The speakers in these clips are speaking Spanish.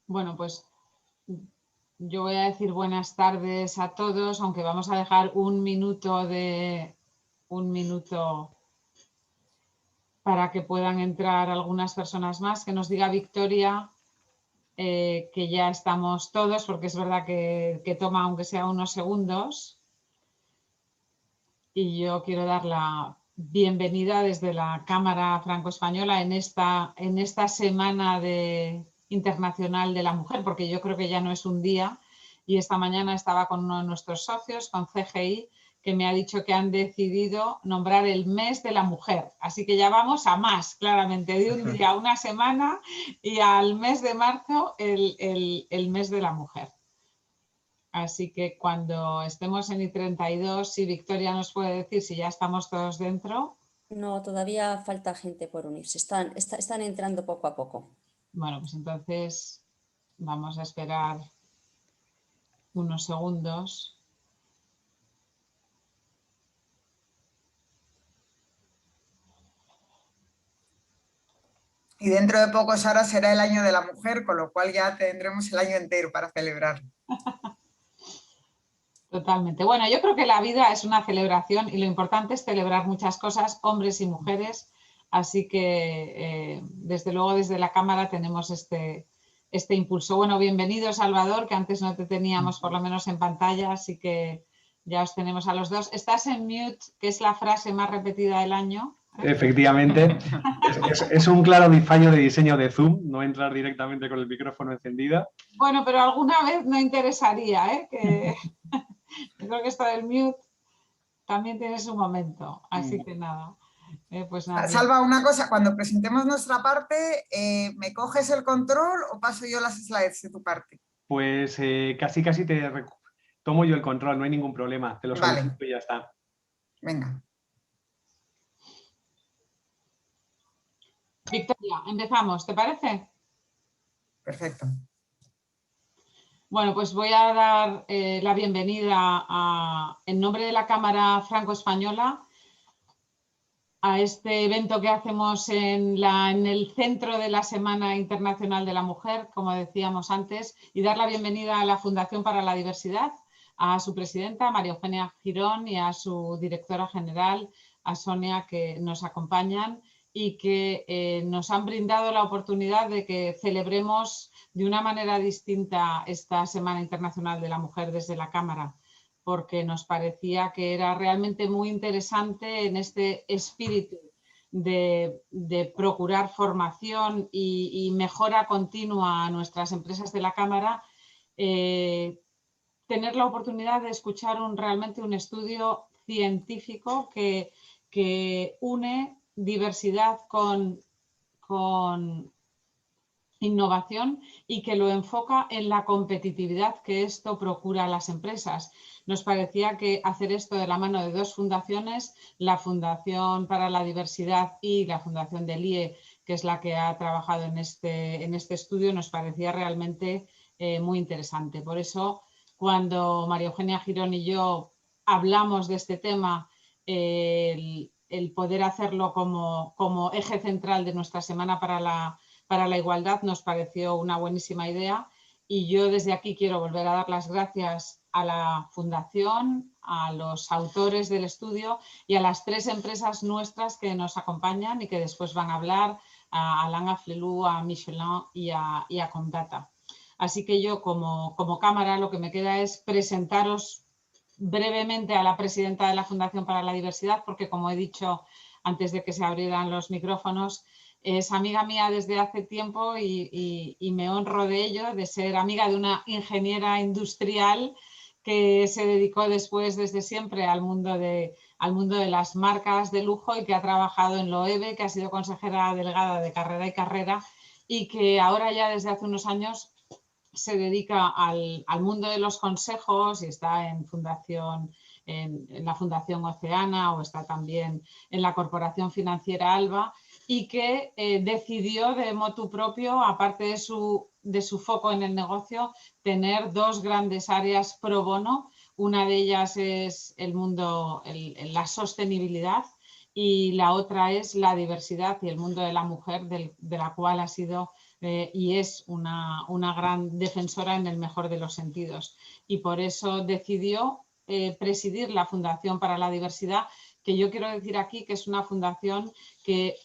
Bueno, pues yo voy a decir buenas tardes a todos, aunque vamos a dejar un minuto para que puedan entrar algunas personas más. Que nos diga Victoria que ya estamos todos, porque es verdad que toma aunque sea unos segundos. Y yo quiero dar la bienvenida desde la Cámara Franco-Española en esta semana internacional de la mujer, porque yo creo que ya no es un día. Y esta mañana estaba con uno de nuestros socios, con CGI, que me ha dicho que han decidido nombrar el mes de la mujer. Así que ya vamos a más, claramente, de un día a una semana y al mes de marzo el mes de la mujer. Así que cuando estemos en I32, si Victoria nos puede decir si ya estamos todos dentro. No, todavía falta gente por unirse. Están entrando poco a poco. Bueno, pues entonces vamos a esperar unos segundos. Y dentro de poco, Sara, será el año de la mujer, con lo cual ya tendremos el año entero para celebrar. Totalmente. Bueno, yo creo que la vida es una celebración y lo importante es celebrar muchas cosas, hombres y mujeres. Así que, desde luego, desde la Cámara tenemos este impulso. Bueno, bienvenido, Salvador, que antes no te teníamos por lo menos en pantalla, así que ya os tenemos a los dos. Estás en mute, que es la frase más repetida del año. Efectivamente, es un claro fallo de diseño de Zoom, no entrar directamente con el micrófono encendido. Bueno, pero alguna vez no interesaría, que yo creo que esto del mute también tiene su momento, así que nada. Pues nada. Salva, una cosa, cuando presentemos nuestra parte, ¿me coges el control o paso yo las slides de tu parte? Pues casi tomo yo el control, no hay ningún problema, te lo solicito y ya está. Venga. Victoria, empezamos, ¿te parece? Perfecto. Bueno, pues voy a dar la bienvenida en nombre de la Cámara Franco-Española a este evento que hacemos en el centro de la Semana Internacional de la Mujer, como decíamos antes, y dar la bienvenida a la Fundación para la Diversidad, a su presidenta, María Eugenia Girón, y a su directora general, a Sonia, que nos acompañan y que nos han brindado la oportunidad de que celebremos de una manera distinta esta Semana Internacional de la Mujer desde la Cámara, porque nos parecía que era realmente muy interesante en este espíritu de procurar formación y mejora continua a nuestras empresas de la Cámara, tener la oportunidad de escuchar realmente un estudio científico que une diversidad con innovación y que lo enfoca en la competitividad que esto procura a las empresas. Nos parecía que hacer esto de la mano de dos fundaciones, la Fundación para la Diversidad y la Fundación del IE, que es la que ha trabajado en este estudio, nos parecía realmente muy interesante. Por eso, cuando María Eugenia Girón y yo hablamos de este tema, el poder hacerlo como eje central de nuestra Semana para la Igualdad nos pareció una buenísima idea, y yo desde aquí quiero volver a dar las gracias a la Fundación, a los autores del estudio y a las tres empresas nuestras que nos acompañan y que después van a hablar, a Alain Afflelou, a Michelin y a Comdata. Así que yo como Cámara lo que me queda es presentaros brevemente a la presidenta de la Fundación para la Diversidad, porque como he dicho antes de que se abrieran los micrófonos, es amiga mía desde hace tiempo y me honro de ello, de ser amiga de una ingeniera industrial que se dedicó después, desde siempre, al mundo de las marcas de lujo y que ha trabajado en Loewe, que ha sido consejera delegada de Carrera y Carrera y que ahora ya desde hace unos años se dedica al mundo de los consejos y está en la Fundación Oceana, o está también en la Corporación Financiera Alba, y que decidió de motu propio, aparte de su foco en el negocio, tener dos grandes áreas pro bono. Una de ellas es la sostenibilidad, y la otra es la diversidad y el mundo de la mujer, de la cual ha sido y es una gran defensora en el mejor de los sentidos. Y por eso decidió presidir la Fundación para la Diversidad, que yo quiero decir aquí que es una fundación que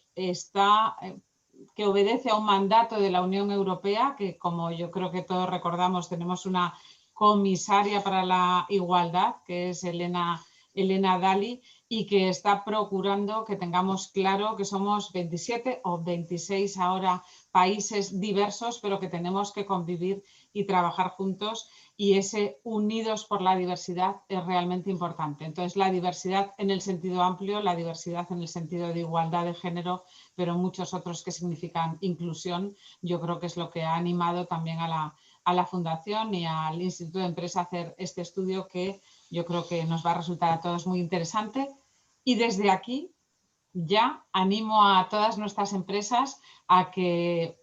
que obedece a un mandato de la Unión Europea, que como yo creo que todos recordamos, tenemos una comisaria para la igualdad, que es Helena Dalli, y que está procurando que tengamos claro que somos 27 o 26 ahora países diversos, pero que tenemos que convivir y trabajar juntos, y ese unidos por la diversidad es realmente importante. Entonces, la diversidad en el sentido amplio, la diversidad en el sentido de igualdad de género, pero muchos otros que significan inclusión, yo creo que es lo que ha animado también a la Fundación y al Instituto de Empresa a hacer este estudio, que yo creo que nos va a resultar a todos muy interesante. Y desde aquí ya animo a todas nuestras empresas a que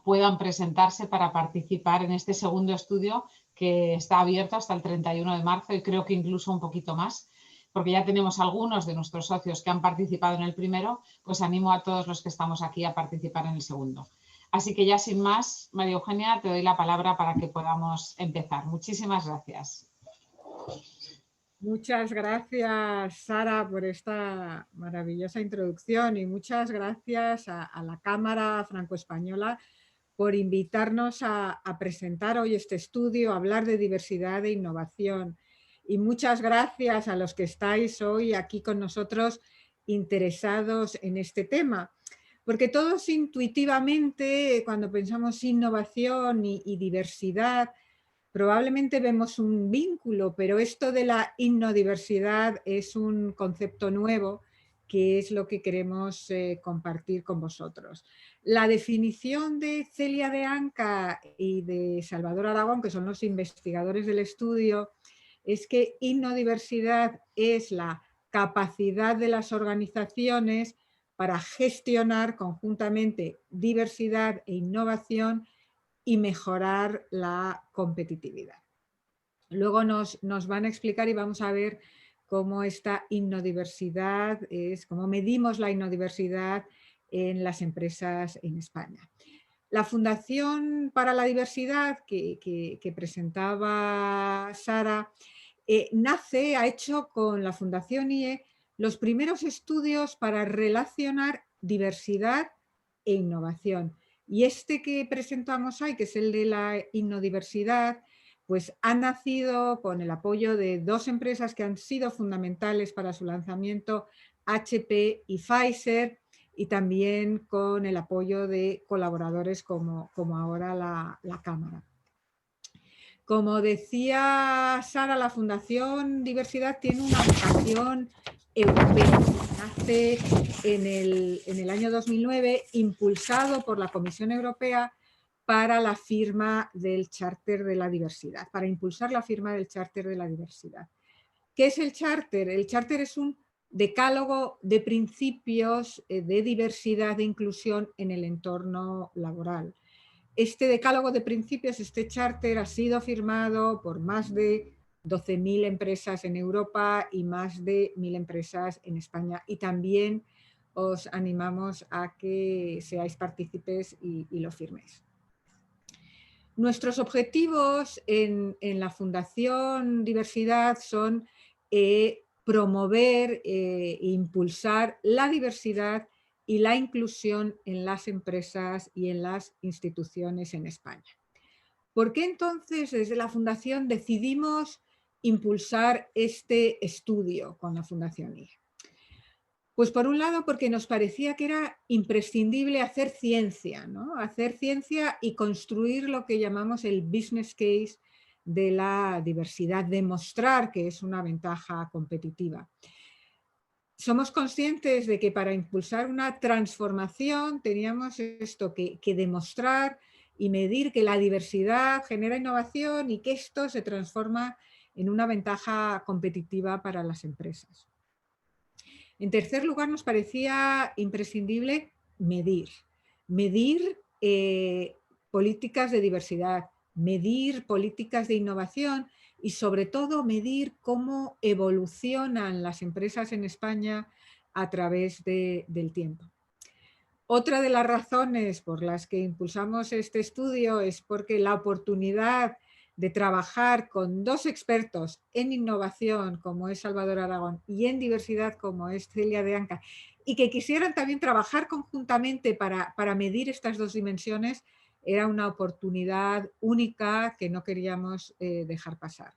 puedan presentarse para participar en este segundo estudio, que está abierto hasta el 31 de marzo y creo que incluso un poquito más, porque ya tenemos algunos de nuestros socios que han participado en el primero, pues animo a todos los que estamos aquí a participar en el segundo. Así que ya sin más, María Eugenia, te doy la palabra para que podamos empezar. Muchísimas gracias. Muchas gracias, Sara, por esta maravillosa introducción, y muchas gracias a la Cámara Franco-Española por invitarnos a presentar hoy este estudio, a hablar de diversidad e innovación. Y muchas gracias a los que estáis hoy aquí con nosotros interesados en este tema, porque todos intuitivamente, cuando pensamos innovación y diversidad, probablemente vemos un vínculo, pero esto de la innodiversidad es un concepto nuevo, que es lo que queremos compartir con vosotros. La definición de Celia de Anca y de Salvador Aragón, que son los investigadores del estudio, es que innodiversidad es la capacidad de las organizaciones para gestionar conjuntamente diversidad e innovación y mejorar la competitividad. Luego nos van a explicar y vamos a ver cómo esta innodiversidad cómo medimos la innodiversidad en las empresas en España. La Fundación para la Diversidad que presentaba Sara ha hecho con la Fundación IE los primeros estudios para relacionar diversidad e innovación. Y este que presentamos hoy, que es el de la innodiversidad, pues ha nacido con el apoyo de dos empresas que han sido fundamentales para su lanzamiento, HP y Pfizer, y también con el apoyo de colaboradores como ahora la Cámara. Como decía Sara, la Fundación Diversidad tiene una vocación europea. Nace en el año 2009, impulsado por la Comisión Europea para la firma del Charter de la Diversidad, para impulsar la firma del Charter de la Diversidad. ¿Qué es el Charter? El Charter es un decálogo de principios de diversidad e inclusión en el entorno laboral. Este decálogo de principios, este charter, ha sido firmado por más de 12.000 empresas en Europa y más de 1.000 empresas en España. Y también os animamos a que seáis partícipes y lo firméis. Nuestros objetivos en la Fundación Diversidad son promover e impulsar la diversidad y la inclusión en las empresas y en las instituciones en España. ¿Por qué entonces desde la Fundación decidimos impulsar este estudio con la Fundación IE? Pues por un lado porque nos parecía que era imprescindible hacer ciencia, ¿no? Hacer ciencia y construir lo que llamamos el business case de la diversidad, demostrar que es una ventaja competitiva. Somos conscientes de que para impulsar una transformación teníamos esto que demostrar y medir que la diversidad genera innovación y que esto se transforma en una ventaja competitiva para las empresas. En tercer lugar, nos parecía imprescindible medir políticas de diversidad, medir políticas de innovación y sobre todo medir cómo evolucionan las empresas en España a través del tiempo. Otra de las razones por las que impulsamos este estudio es porque la oportunidad de trabajar con dos expertos en innovación, como es Salvador Aragón, y en diversidad, como es Celia de Anca, y que quisieran también trabajar conjuntamente para medir estas dos dimensiones, era una oportunidad única que no queríamos dejar pasar.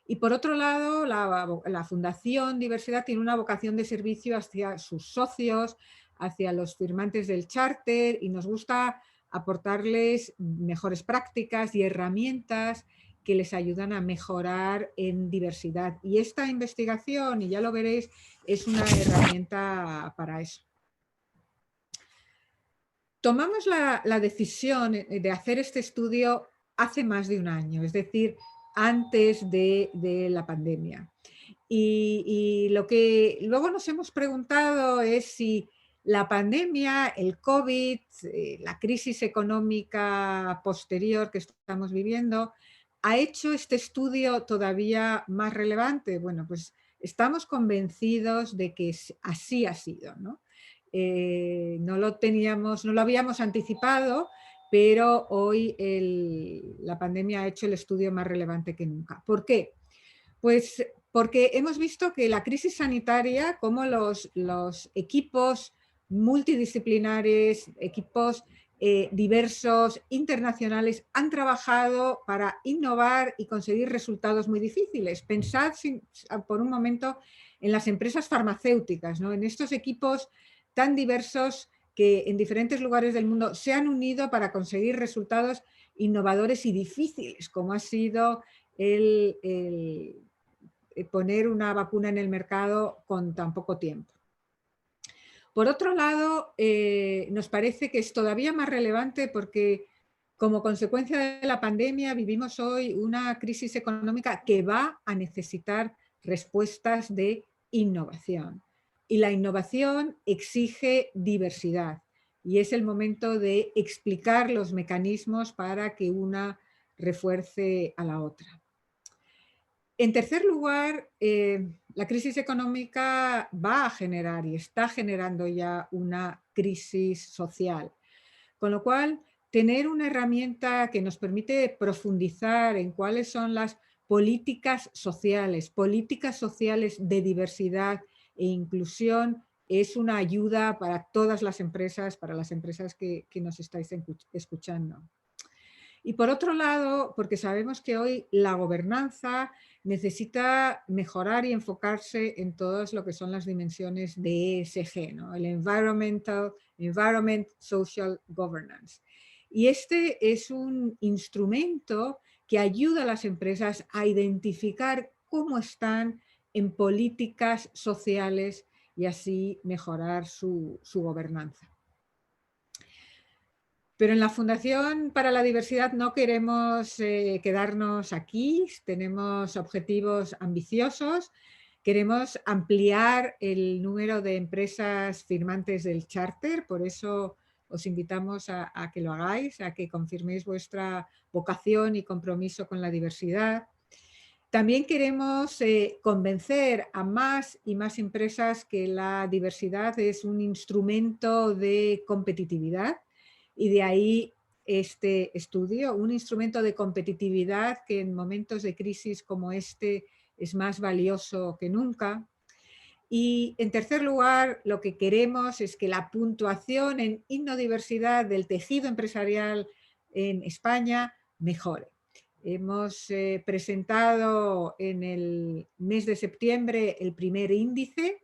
Y por otro lado, la Fundación Diversidad tiene una vocación de servicio hacia sus socios, hacia los firmantes del charter, y nos gusta aportarles mejores prácticas y herramientas que les ayudan a mejorar en diversidad. Y esta investigación, y ya lo veréis, es una herramienta para eso. Tomamos la decisión de hacer este estudio hace más de un año, es decir, antes de la pandemia. Y lo que luego nos hemos preguntado es si la pandemia, el COVID, la crisis económica posterior que estamos viviendo, ha hecho este estudio todavía más relevante. Bueno, pues estamos convencidos de que así ha sido, ¿no? No lo habíamos anticipado, pero hoy la pandemia ha hecho el estudio más relevante que nunca. ¿Por qué? Pues porque hemos visto que la crisis sanitaria, como los equipos multidisciplinares, equipos diversos, internacionales, han trabajado para innovar y conseguir resultados muy difíciles. Pensad por un momento en las empresas farmacéuticas, ¿no? En estos equipos tan diversos que en diferentes lugares del mundo se han unido para conseguir resultados innovadores y difíciles, como ha sido poner una vacuna en el mercado con tan poco tiempo. Por otro lado, nos parece que es todavía más relevante porque como consecuencia de la pandemia vivimos hoy una crisis económica que va a necesitar respuestas de innovación. Y la innovación exige diversidad y es el momento de explicar los mecanismos para que una refuerce a la otra. En tercer lugar, la crisis económica va a generar y está generando ya una crisis social, con lo cual tener una herramienta que nos permite profundizar en cuáles son las políticas sociales de diversidad e inclusión, es una ayuda para todas las empresas, para las empresas que nos estáis escuchando. Y por otro lado, porque sabemos que hoy la gobernanza necesita mejorar y enfocarse en todas lo que son las dimensiones de ESG, ¿no? El Environment, Social Governance. Y este es un instrumento que ayuda a las empresas a identificar cómo están en políticas sociales y así mejorar su gobernanza. Pero en la Fundación para la Diversidad no queremos quedarnos aquí, tenemos objetivos ambiciosos, queremos ampliar el número de empresas firmantes del charter, por eso os invitamos a que lo hagáis, a que confirméis vuestra vocación y compromiso con la diversidad. También queremos convencer a más y más empresas que la diversidad es un instrumento de competitividad. Y de ahí este estudio, un instrumento de competitividad que en momentos de crisis como este es más valioso que nunca. Y en tercer lugar, lo que queremos es que la puntuación en innodiversidad del tejido empresarial en España mejore. Hemos presentado en el mes de septiembre el primer índice.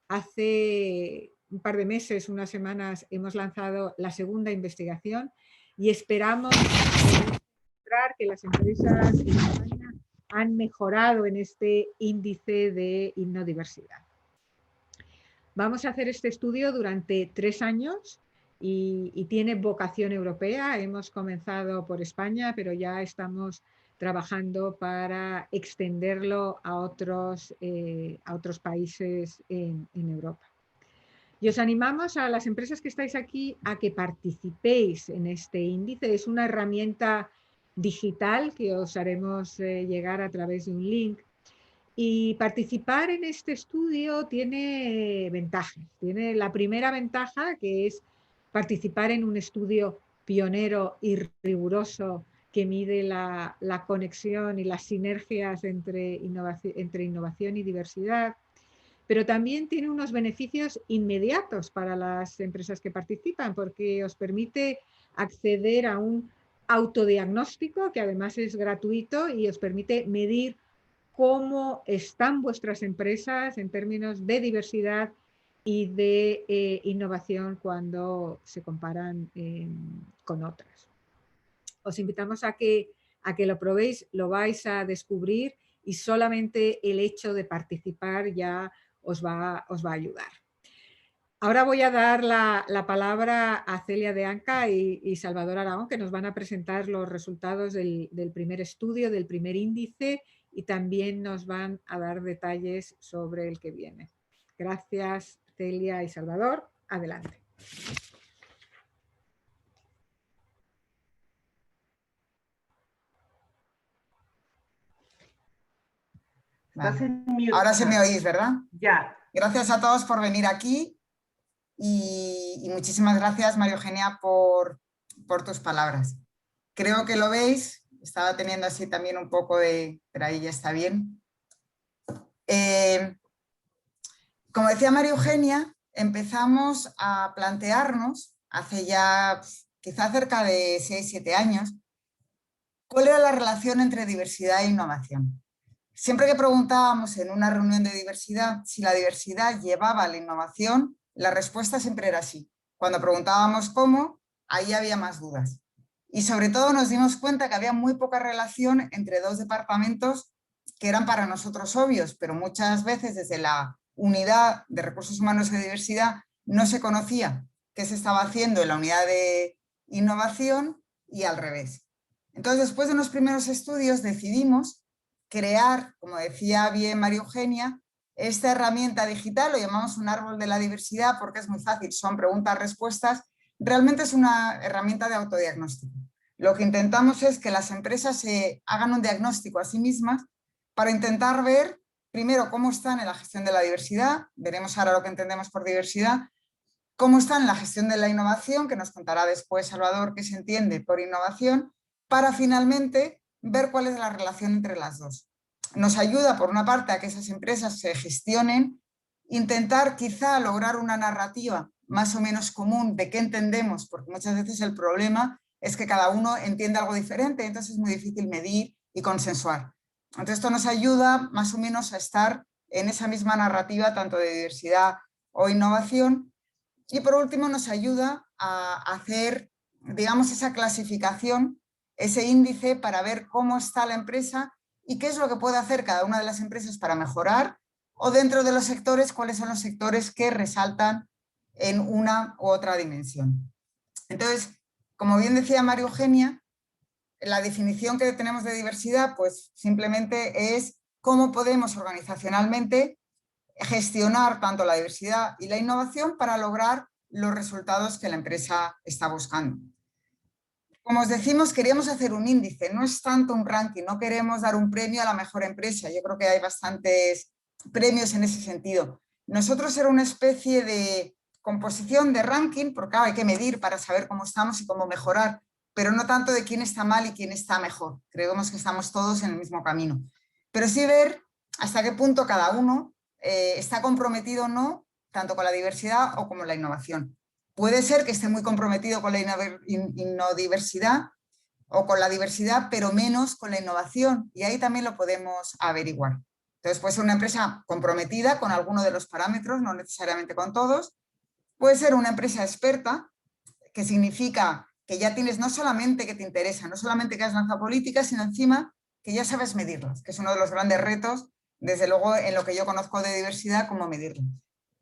Hace un par de meses, unas semanas, hemos lanzado la segunda investigación y esperamos demostrar que las empresas en España han mejorado en este índice de innodiversidad. Vamos a hacer este estudio durante 3 años y tiene vocación europea. Hemos comenzado por España, pero ya estamos trabajando para extenderlo a otros países en Europa. Y os animamos a las empresas que estáis aquí a que participéis en este índice. Es una herramienta digital que os haremos llegar a través de un link. Y participar en este estudio tiene ventajas. Tiene la primera ventaja, que es participar en un estudio pionero y riguroso que mide la conexión y las sinergias entre innovación y diversidad, pero también tiene unos beneficios inmediatos para las empresas que participan, porque os permite acceder a un autodiagnóstico que además es gratuito y os permite medir cómo están vuestras empresas en términos de diversidad y de innovación cuando se comparan con otras. Os invitamos a que lo probéis, lo vais a descubrir y solamente el hecho de participar ya os va a ayudar. Ahora voy a dar la palabra a Celia de Anca y Salvador Aragón, que nos van a presentar los resultados del primer estudio, del primer índice, y también nos van a dar detalles sobre el que viene. Gracias, Celia y Salvador. Adelante. Vale. Ahora se me oís, ¿verdad? Ya. Gracias a todos por venir aquí y muchísimas gracias, María Eugenia, por tus palabras. Creo que lo veis, estaba teniendo así también un poco de... pero ahí ya está bien. Como decía María Eugenia, empezamos a plantearnos hace ya quizá cerca de 6-7 años cuál era la relación entre diversidad e innovación. Siempre que preguntábamos en una reunión de diversidad si la diversidad llevaba a la innovación, la respuesta siempre era sí. Cuando preguntábamos cómo, ahí había más dudas. Y sobre todo nos dimos cuenta que había muy poca relación entre dos departamentos que eran para nosotros obvios, pero muchas veces desde la unidad de recursos humanos y diversidad no se conocía qué se estaba haciendo en la unidad de innovación y al revés. Entonces, después de unos primeros estudios decidimos crear, como decía bien María Eugenia, esta herramienta digital, lo llamamos un árbol de la diversidad porque es muy fácil, son preguntas-respuestas, realmente es una herramienta de autodiagnóstico. Lo que intentamos es que las empresas se hagan un diagnóstico a sí mismas para intentar ver, primero, cómo están en la gestión de la diversidad, veremos ahora lo que entendemos por diversidad, cómo están en la gestión de la innovación, que nos contará después Salvador qué se entiende por innovación, para finalmente ver cuál es la relación entre las dos. Nos ayuda, por una parte, a que esas empresas se gestionen, intentar quizá lograr una narrativa más o menos común de qué entendemos, porque muchas veces el problema es que cada uno entiende algo diferente, entonces es muy difícil medir y consensuar. Entonces esto nos ayuda más o menos a estar en esa misma narrativa, tanto de diversidad o innovación, y por último nos ayuda a hacer, digamos, esa clasificación, ese índice para ver cómo está la empresa y qué es lo que puede hacer cada una de las empresas para mejorar, o dentro de los sectores, cuáles son los sectores que resaltan en una u otra dimensión. Entonces, como bien decía María Eugenia, la definición que tenemos de diversidad, pues simplemente es cómo podemos organizacionalmente gestionar tanto la diversidad y la innovación para lograr los resultados que la empresa está buscando. Como os decimos, queríamos hacer un índice, no es tanto un ranking, no queremos dar un premio a la mejor empresa, yo creo que hay bastantes premios en ese sentido. Nosotros era una especie de composición de ranking, porque claro, hay que medir para saber cómo estamos y cómo mejorar, pero no tanto de quién está mal y quién está mejor, creemos que estamos todos en el mismo camino. Pero sí ver hasta qué punto cada uno está comprometido o no, tanto con la diversidad o como la innovación. Puede ser que esté muy comprometido con la innodiversidad o con la diversidad, pero menos con la innovación, y ahí también lo podemos averiguar. Entonces puede ser una empresa comprometida con alguno de los parámetros, no necesariamente con todos. Puede ser una empresa experta, que significa que ya tienes no solamente que te interesa, no solamente que has lanzado políticas, sino encima que ya sabes medirlas, que es uno de los grandes retos, desde luego en lo que yo conozco de diversidad, cómo medirlas.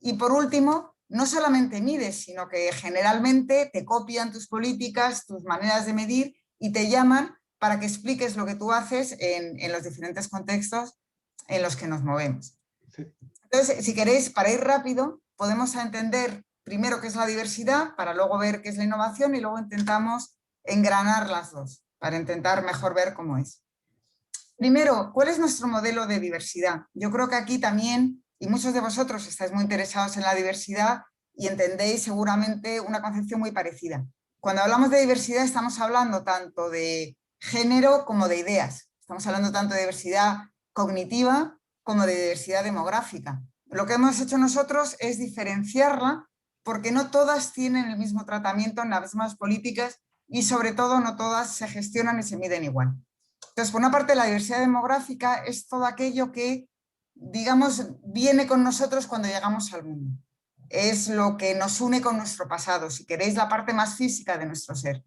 Y por último, no solamente mides, sino que generalmente te copian tus políticas, tus maneras de medir y te llaman para que expliques lo que tú haces en los diferentes contextos en los que nos movemos. Sí. Entonces, si queréis, para ir rápido, podemos entender primero qué es la diversidad, para luego ver qué es la innovación y luego intentamos engranar las dos, para intentar mejor ver cómo es. Primero, ¿cuál es nuestro modelo de diversidad? Yo creo que aquí también, y muchos de vosotros estáis muy interesados en la diversidad y entendéis seguramente una concepción muy parecida. Cuando hablamos de diversidad estamos hablando tanto de género como de ideas. Estamos hablando tanto de diversidad cognitiva como de diversidad demográfica. Lo que hemos hecho nosotros es diferenciarla porque no todas tienen el mismo tratamiento en las mismas políticas y sobre todo no todas se gestionan y se miden igual. Entonces, por una parte, la diversidad demográfica es todo aquello que, digamos, viene con nosotros cuando llegamos al mundo. Es lo que nos une con nuestro pasado, si queréis, la parte más física de nuestro ser.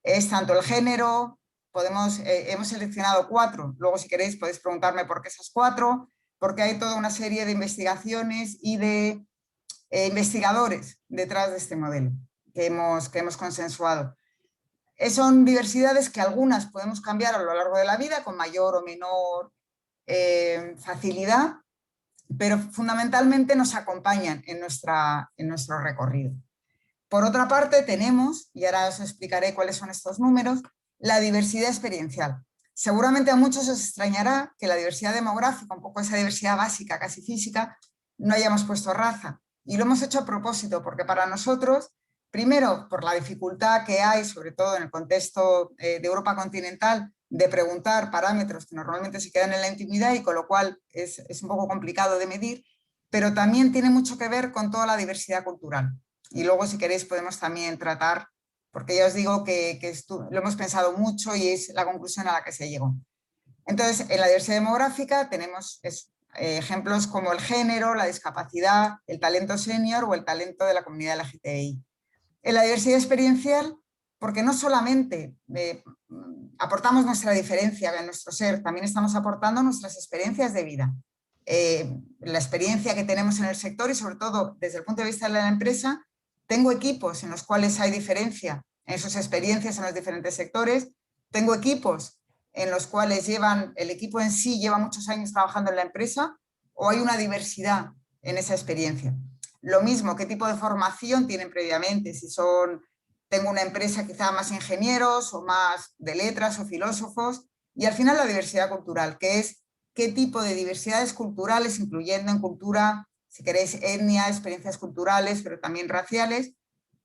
Es tanto el género, hemos seleccionado 4, luego si queréis podéis preguntarme por qué esas 4, porque hay toda una serie de investigaciones y de investigadores detrás de este modelo que hemos consensuado. Son diversidades que algunas podemos cambiar a lo largo de la vida con mayor o menor facilidad, pero fundamentalmente nos acompañan en nuestro recorrido. Por otra parte tenemos, y ahora os explicaré cuáles son estos números, la diversidad experiencial. Seguramente a muchos os extrañará que la diversidad demográfica, un poco esa diversidad básica, casi física, no hayamos puesto raza. Y lo hemos hecho a propósito, porque para nosotros, primero, por la dificultad que hay, sobre todo en el contexto de Europa continental, de preguntar parámetros que normalmente se quedan en la intimidad y con lo cual es un poco complicado de medir, pero también tiene mucho que ver con toda la diversidad cultural. Y luego, si queréis, podemos también tratar, porque ya os digo que lo hemos pensado mucho y es la conclusión a la que se llegó. Entonces, en la diversidad demográfica tenemos ejemplos como el género, la discapacidad, el talento senior o el talento de la comunidad LGTBI. En la diversidad experiencial, porque no solamente aportamos nuestra diferencia en nuestro ser, también estamos aportando nuestras experiencias de vida. La experiencia que tenemos en el sector y sobre todo desde el punto de vista de la empresa, tengo equipos en los cuales hay diferencia en sus experiencias en los diferentes sectores, tengo equipos en los cuales el equipo en sí lleva muchos años trabajando en la empresa o hay una diversidad en esa experiencia. Lo mismo, qué tipo de formación tienen previamente, si tengo una empresa quizá más ingenieros o más de letras o filósofos, y al final la diversidad cultural, que es qué tipo de diversidades culturales, incluyendo en cultura, si queréis, etnia, experiencias culturales, pero también raciales,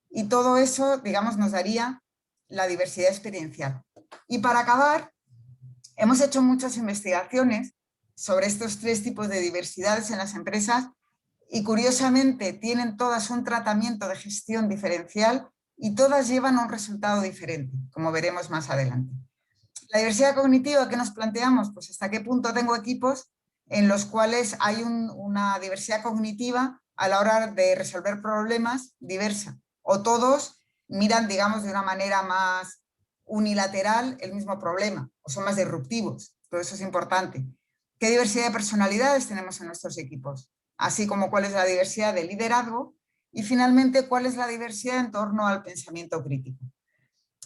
y todo eso, digamos, nos daría la diversidad experiencial. Y para acabar, hemos hecho muchas investigaciones sobre estos 3 tipos de diversidades en las empresas y curiosamente tienen todas un tratamiento de gestión diferencial y todas llevan a un resultado diferente, como veremos más adelante. La diversidad cognitiva que nos planteamos, pues hasta qué punto tengo equipos en los cuales hay una diversidad cognitiva a la hora de resolver problemas diversa, o todos miran, digamos, de una manera más unilateral el mismo problema, o son más disruptivos, todo eso es importante. ¿Qué diversidad de personalidades tenemos en nuestros equipos? Así como cuál es la diversidad de liderazgo y finalmente cuál es la diversidad en torno al pensamiento crítico.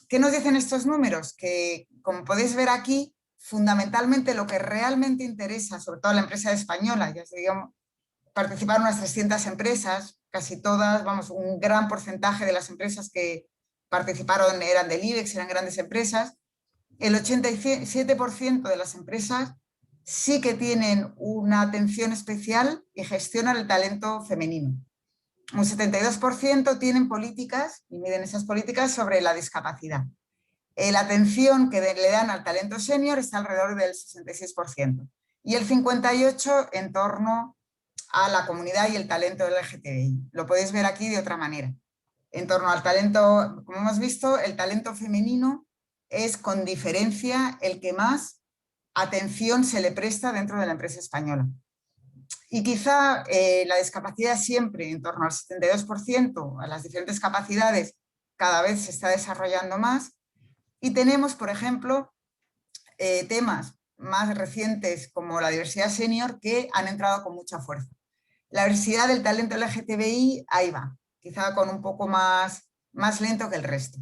¿Qué nos dicen estos números? Que, como podéis ver aquí, fundamentalmente lo que realmente interesa, sobre todo a la empresa española, ya digamos, participaron unas 300 empresas, casi todas, vamos, un gran porcentaje de las empresas que participaron eran del IBEX, eran grandes empresas. El 87% de las empresas sí que tienen una atención especial y gestionan el talento femenino. Un 72% tienen políticas, y miden esas políticas, sobre la discapacidad. La atención que le dan al talento senior está alrededor del 66%. Y el 58% en torno a la comunidad y el talento LGTBI. Lo podéis ver aquí de otra manera. En torno al talento, como hemos visto, el talento femenino es con diferencia el que más atención se le presta dentro de la empresa española. Y quizá la discapacidad siempre en torno al 72%, a las diferentes capacidades, cada vez se está desarrollando más. Y tenemos, por ejemplo, temas más recientes como la diversidad senior que han entrado con mucha fuerza. La diversidad del talento LGTBI, ahí va, quizá con un poco más lento que el resto.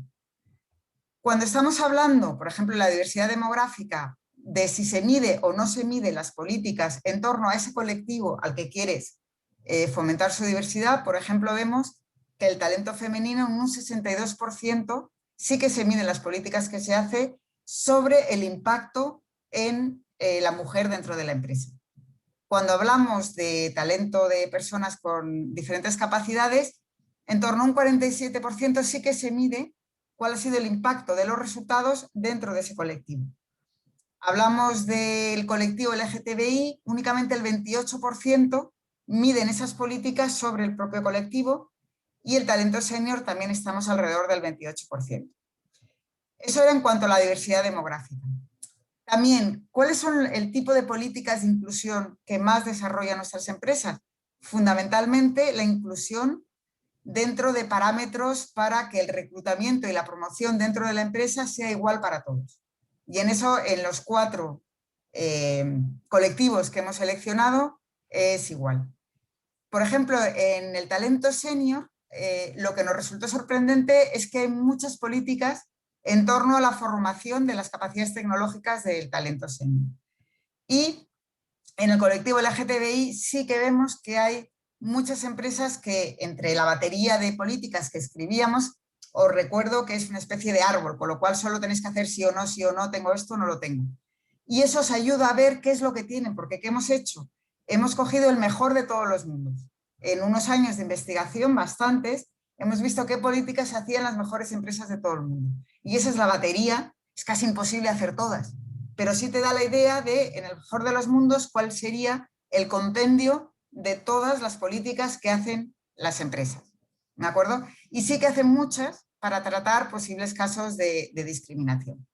Cuando estamos hablando, por ejemplo, de la diversidad demográfica, de si se mide o no se mide las políticas en torno a ese colectivo al que quieres fomentar su diversidad, por ejemplo, vemos que el talento femenino en un 62% sí que se miden las políticas que se hace sobre el impacto en la mujer dentro de la empresa. Cuando hablamos de talento de personas con diferentes capacidades, en torno a un 47% sí que se mide cuál ha sido el impacto de los resultados dentro de ese colectivo. Hablamos del colectivo LGTBI, únicamente el 28% miden esas políticas sobre el propio colectivo y el talento senior también estamos alrededor del 28%. Eso era en cuanto a la diversidad demográfica. También, ¿cuáles son el tipo de políticas de inclusión que más desarrollan nuestras empresas? Fundamentalmente la inclusión dentro de parámetros para que el reclutamiento y la promoción dentro de la empresa sea igual para todos. Y en eso, en los 4 colectivos que hemos seleccionado, es igual. Por ejemplo, en el talento senior, lo que nos resultó sorprendente es que hay muchas políticas en torno a la formación de las capacidades tecnológicas del talento senior. Y en el colectivo LGTBI sí que vemos que hay muchas empresas que, entre la batería de políticas que escribíamos, os recuerdo que es una especie de árbol, con lo cual solo tenéis que hacer sí o no, tengo esto, no lo tengo. Y eso os ayuda a ver qué es lo que tienen, porque ¿qué hemos hecho? Hemos cogido el mejor de todos los mundos. En unos años de investigación, bastantes, hemos visto qué políticas hacían las mejores empresas de todo el mundo. Y esa es la batería, es casi imposible hacer todas, pero sí te da la idea de, en el mejor de los mundos, cuál sería el compendio de todas las políticas que hacen las empresas. ¿De acuerdo? Y sí que hacen muchas para tratar posibles casos de discriminación.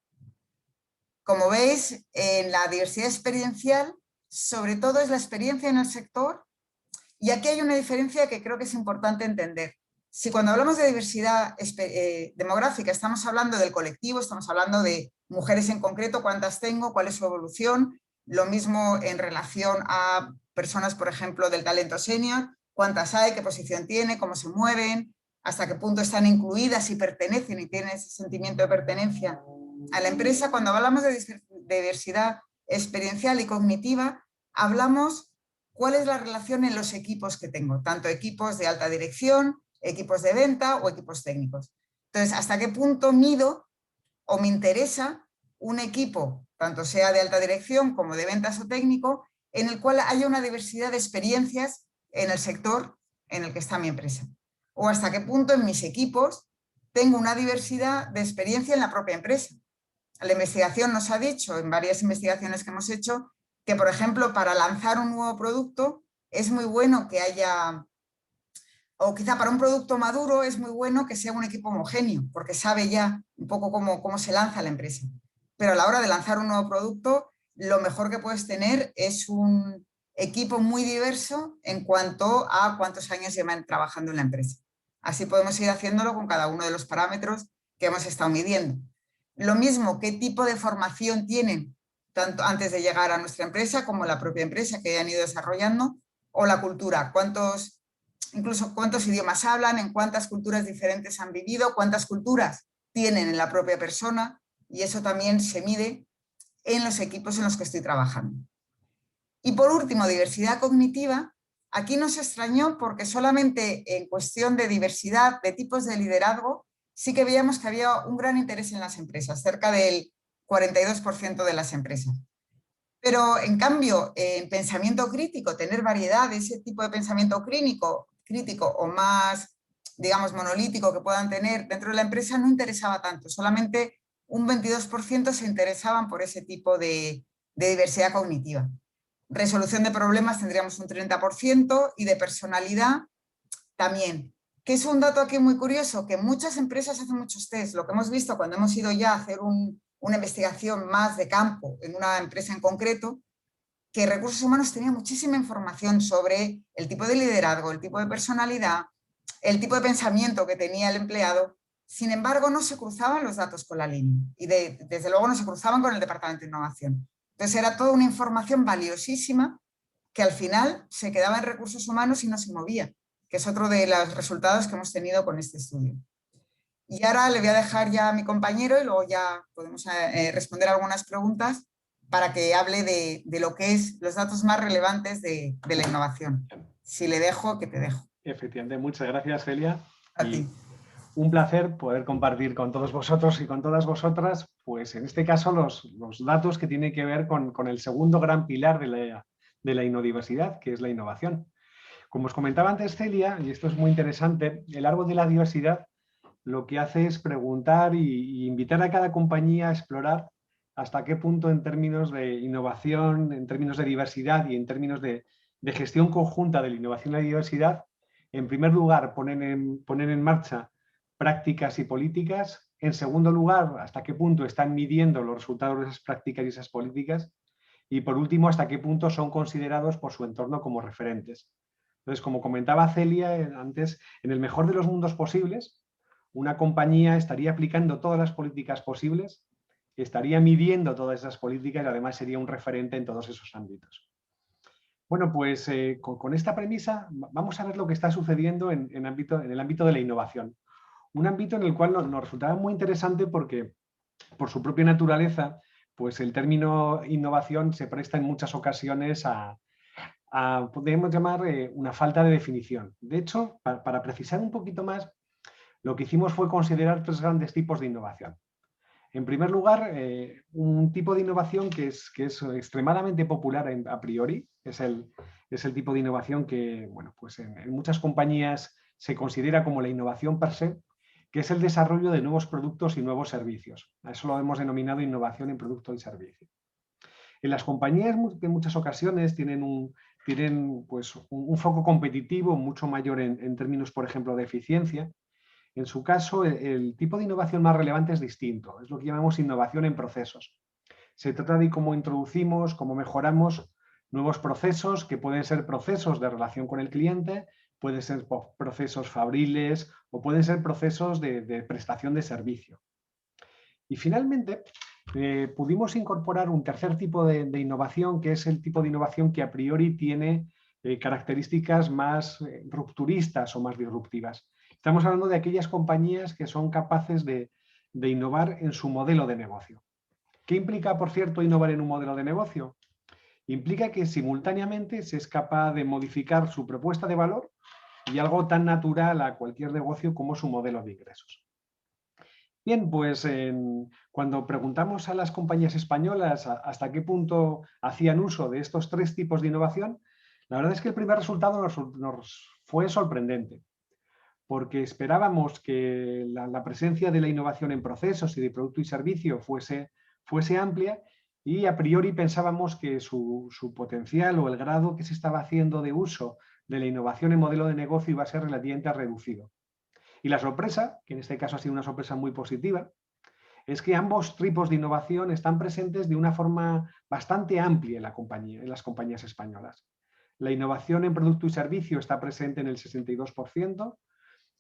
Como veis, en la diversidad experiencial, sobre todo es la experiencia en el sector, y aquí hay una diferencia que creo que es importante entender. Si cuando hablamos de diversidad demográfica estamos hablando del colectivo, estamos hablando de mujeres en concreto, cuántas tengo, cuál es su evolución, lo mismo en relación a personas, por ejemplo, del talento senior, cuántas hay, qué posición tiene, cómo se mueven, hasta qué punto están incluidas y pertenecen y tienen ese sentimiento de pertenencia a la empresa. Cuando hablamos de diversidad experiencial y cognitiva, hablamos cuál es la relación en los equipos que tengo, tanto equipos de alta dirección, equipos de venta o equipos técnicos. Entonces, ¿hasta qué punto mido o me interesa un equipo, tanto sea de alta dirección como de ventas o técnico, en el cual haya una diversidad de experiencias en el sector en el que está mi empresa? O hasta qué punto en mis equipos tengo una diversidad de experiencia en la propia empresa. La investigación nos ha dicho, en varias investigaciones que hemos hecho, que, por ejemplo, para lanzar un nuevo producto es muy bueno que haya, o quizá para un producto maduro es muy bueno que sea un equipo homogéneo, porque sabe ya un poco cómo se lanza la empresa. Pero a la hora de lanzar un nuevo producto, lo mejor que puedes tener es un equipo muy diverso en cuanto a cuántos años llevan trabajando en la empresa. Así podemos ir haciéndolo con cada uno de los parámetros que hemos estado midiendo. Lo mismo, qué tipo de formación tienen, tanto antes de llegar a nuestra empresa como la propia empresa que hayan ido desarrollando, o la cultura, incluso cuántos idiomas hablan, en cuántas culturas diferentes han vivido, cuántas culturas tienen en la propia persona, y eso también se mide en los equipos en los que estoy trabajando. Y por último, diversidad cognitiva. Aquí nos extrañó porque solamente en cuestión de diversidad de tipos de liderazgo sí que veíamos que había un gran interés en las empresas, cerca del 42% de las empresas. Pero en cambio, en pensamiento crítico, tener variedad de ese tipo de pensamiento crítico o más, digamos, monolítico que puedan tener dentro de la empresa no interesaba tanto. Solamente un 22% se interesaban por ese tipo de diversidad cognitiva. Resolución de problemas tendríamos un 30% y de personalidad también. Que es un dato aquí muy curioso, que muchas empresas hacen muchos test. Lo que hemos visto cuando hemos ido ya a hacer una investigación más de campo en una empresa en concreto, que Recursos Humanos tenía muchísima información sobre el tipo de liderazgo, el tipo de personalidad, el tipo de pensamiento que tenía el empleado. Sin embargo, no se cruzaban los datos con la línea y desde luego no se cruzaban con el Departamento de Innovación. Entonces era toda una información valiosísima que al final se quedaba en Recursos Humanos y no se movía, que es otro de los resultados que hemos tenido con este estudio. Y ahora le voy a dejar ya a mi compañero y luego ya podemos responder algunas preguntas para que hable de lo que es los datos más relevantes de la innovación. Si le dejo, que te dejo. Efectivamente, muchas gracias, Celia. A ti. Un placer poder compartir con todos vosotros y con todas vosotras pues en este caso los datos que tienen que ver con el segundo gran pilar de la inodiversidad, que es la innovación. Como os comentaba antes Celia, y esto es muy interesante, el árbol de la diversidad lo que hace es preguntar y invitar a cada compañía a explorar hasta qué punto en términos de innovación, en términos de diversidad y en términos de gestión conjunta de la innovación y la diversidad, en primer lugar poner en marcha prácticas y políticas, en segundo lugar hasta qué punto están midiendo los resultados de esas prácticas y esas políticas y por último hasta qué punto son considerados por su entorno como referentes. Entonces, como comentaba Celia antes, en el mejor de los mundos posibles, una compañía estaría aplicando todas las políticas posibles, estaría midiendo todas esas políticas y además sería un referente en todos esos ámbitos. Bueno, pues con esta premisa vamos a ver lo que está sucediendo en el ámbito de la innovación. Un ámbito en el cual nos resultaba muy interesante porque, por su propia naturaleza, pues el término innovación se presta en muchas ocasiones a podemos llamar una falta de definición. De hecho, para precisar un poquito más, lo que hicimos fue considerar 3 grandes tipos de innovación. En primer lugar, un tipo de innovación que es extremadamente popular a priori, es el tipo de innovación que bueno, pues en muchas compañías se considera como la innovación per se, que es el desarrollo de nuevos productos y nuevos servicios. A eso lo hemos denominado innovación en producto y servicio. En las compañías en muchas ocasiones tienen un foco competitivo mucho mayor en términos, por ejemplo, de eficiencia. En su caso, el tipo de innovación más relevante es distinto, es lo que llamamos innovación en procesos. Se trata de cómo introducimos, cómo mejoramos nuevos procesos, que pueden ser procesos de relación con el cliente, pueden ser procesos fabriles o pueden ser procesos de prestación de servicio. Y finalmente, pudimos incorporar un tercer tipo de innovación, que es el tipo de innovación que a priori tiene características más rupturistas o más disruptivas. Estamos hablando de aquellas compañías que son capaces de innovar en su modelo de negocio. ¿Qué implica, por cierto, innovar en un modelo de negocio? Implica que simultáneamente se es capaz de modificar su propuesta de valor y algo tan natural a cualquier negocio como su modelo de ingresos. Bien, pues cuando preguntamos a las compañías españolas hasta qué punto hacían uso de estos 3 tipos de innovación, la verdad es que el primer resultado nos fue sorprendente, porque esperábamos que la presencia de la innovación en procesos y de producto y servicio fuese amplia y a priori pensábamos que su potencial o el grado que se estaba haciendo de uso de la innovación en modelo de negocio iba a ser relativamente reducido. Y la sorpresa, que en este caso ha sido una sorpresa muy positiva, es que ambos tipos de innovación están presentes de una forma bastante amplia en las compañías españolas. La innovación en producto y servicio está presente en el 62%,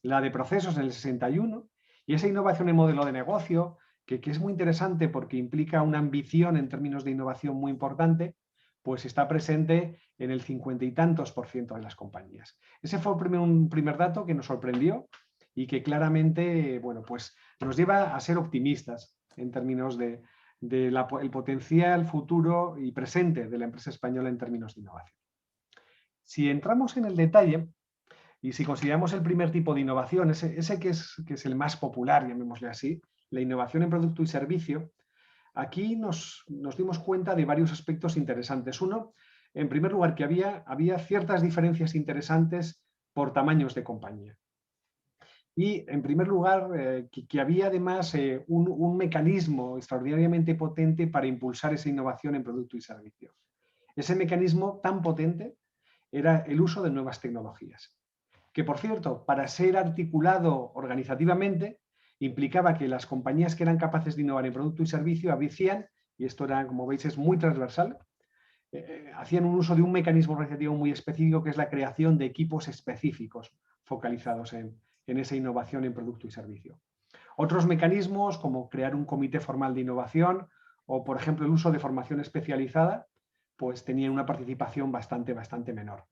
la de procesos en el 61%, y esa innovación en modelo de negocio, que es muy interesante porque implica una ambición en términos de innovación muy importante, pues está presente en el 50 y tantos % de las compañías. Ese fue un primer dato que nos sorprendió y que claramente bueno, pues nos lleva a ser optimistas en términos del potencial futuro y presente de la empresa española en términos de innovación. Si entramos en el detalle y si consideramos el primer tipo de innovación, ese que es el más popular, llamémosle así, la innovación en producto y servicio, aquí nos dimos cuenta de varios aspectos interesantes. Uno, en primer lugar, que había ciertas diferencias interesantes por tamaños de compañía. Y, en primer lugar, que había además un mecanismo extraordinariamente potente para impulsar esa innovación en producto y servicio. Ese mecanismo tan potente era el uso de nuevas tecnologías, que, por cierto, para ser articulado organizativamente, implicaba que las compañías que eran capaces de innovar en producto y servicio hacían, y esto era, como veis, es muy transversal, hacían un uso de un mecanismo organizativo muy específico, que es la creación de equipos específicos focalizados en esa innovación en producto y servicio. Otros mecanismos, como crear un comité formal de innovación o, por ejemplo, el uso de formación especializada, pues tenían una participación bastante menor.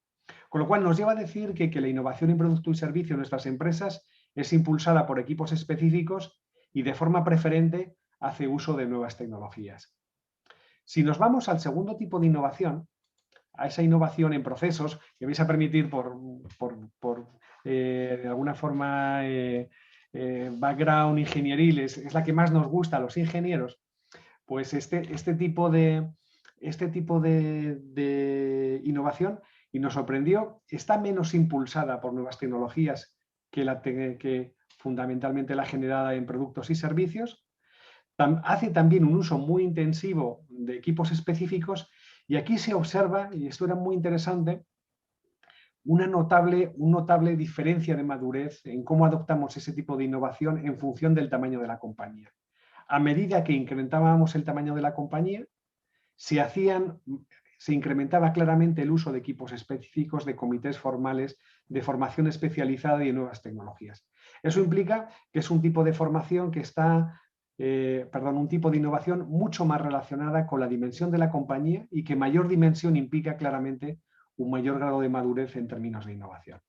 Con lo cual nos lleva a decir que la innovación en producto y servicio en nuestras empresas es impulsada por equipos específicos y de forma preferente hace uso de nuevas tecnologías. Si nos vamos al segundo tipo de innovación, a esa innovación en procesos, que vais a permitir de alguna forma background ingenieril es la que más nos gusta a los ingenieros, pues este tipo de innovación, y nos sorprendió, está menos impulsada por nuevas tecnologías que fundamentalmente la generada en productos y servicios. Hace también un uso muy intensivo de equipos específicos, y aquí se observa, y esto era muy interesante, una notable diferencia de madurez en cómo adoptamos ese tipo de innovación en función del tamaño de la compañía. A medida que incrementábamos el tamaño de la compañía, se incrementaba claramente el uso de equipos específicos, de comités formales, de formación especializada y de nuevas tecnologías. Eso implica que es un tipo de formación que está, un tipo de innovación mucho más relacionada con la dimensión de la compañía, y que mayor dimensión implica claramente un mayor grado de madurez en términos de innovación.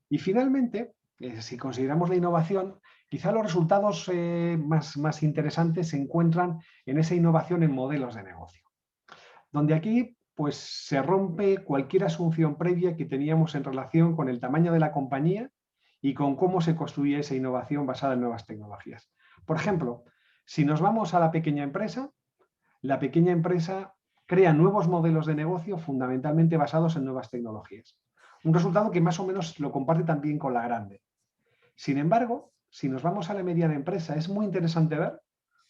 Y finalmente, si consideramos la innovación, quizá los resultados más interesantes se encuentran en esa innovación en modelos de negocio, donde aquí pues, se rompe cualquier asunción previa que teníamos en relación con el tamaño de la compañía y con cómo se construye esa innovación basada en nuevas tecnologías. Por ejemplo, si nos vamos a la pequeña empresa crea nuevos modelos de negocio fundamentalmente basados en nuevas tecnologías. Un resultado que más o menos lo comparte también con la grande. Sin embargo, si nos vamos a la mediana empresa, es muy interesante ver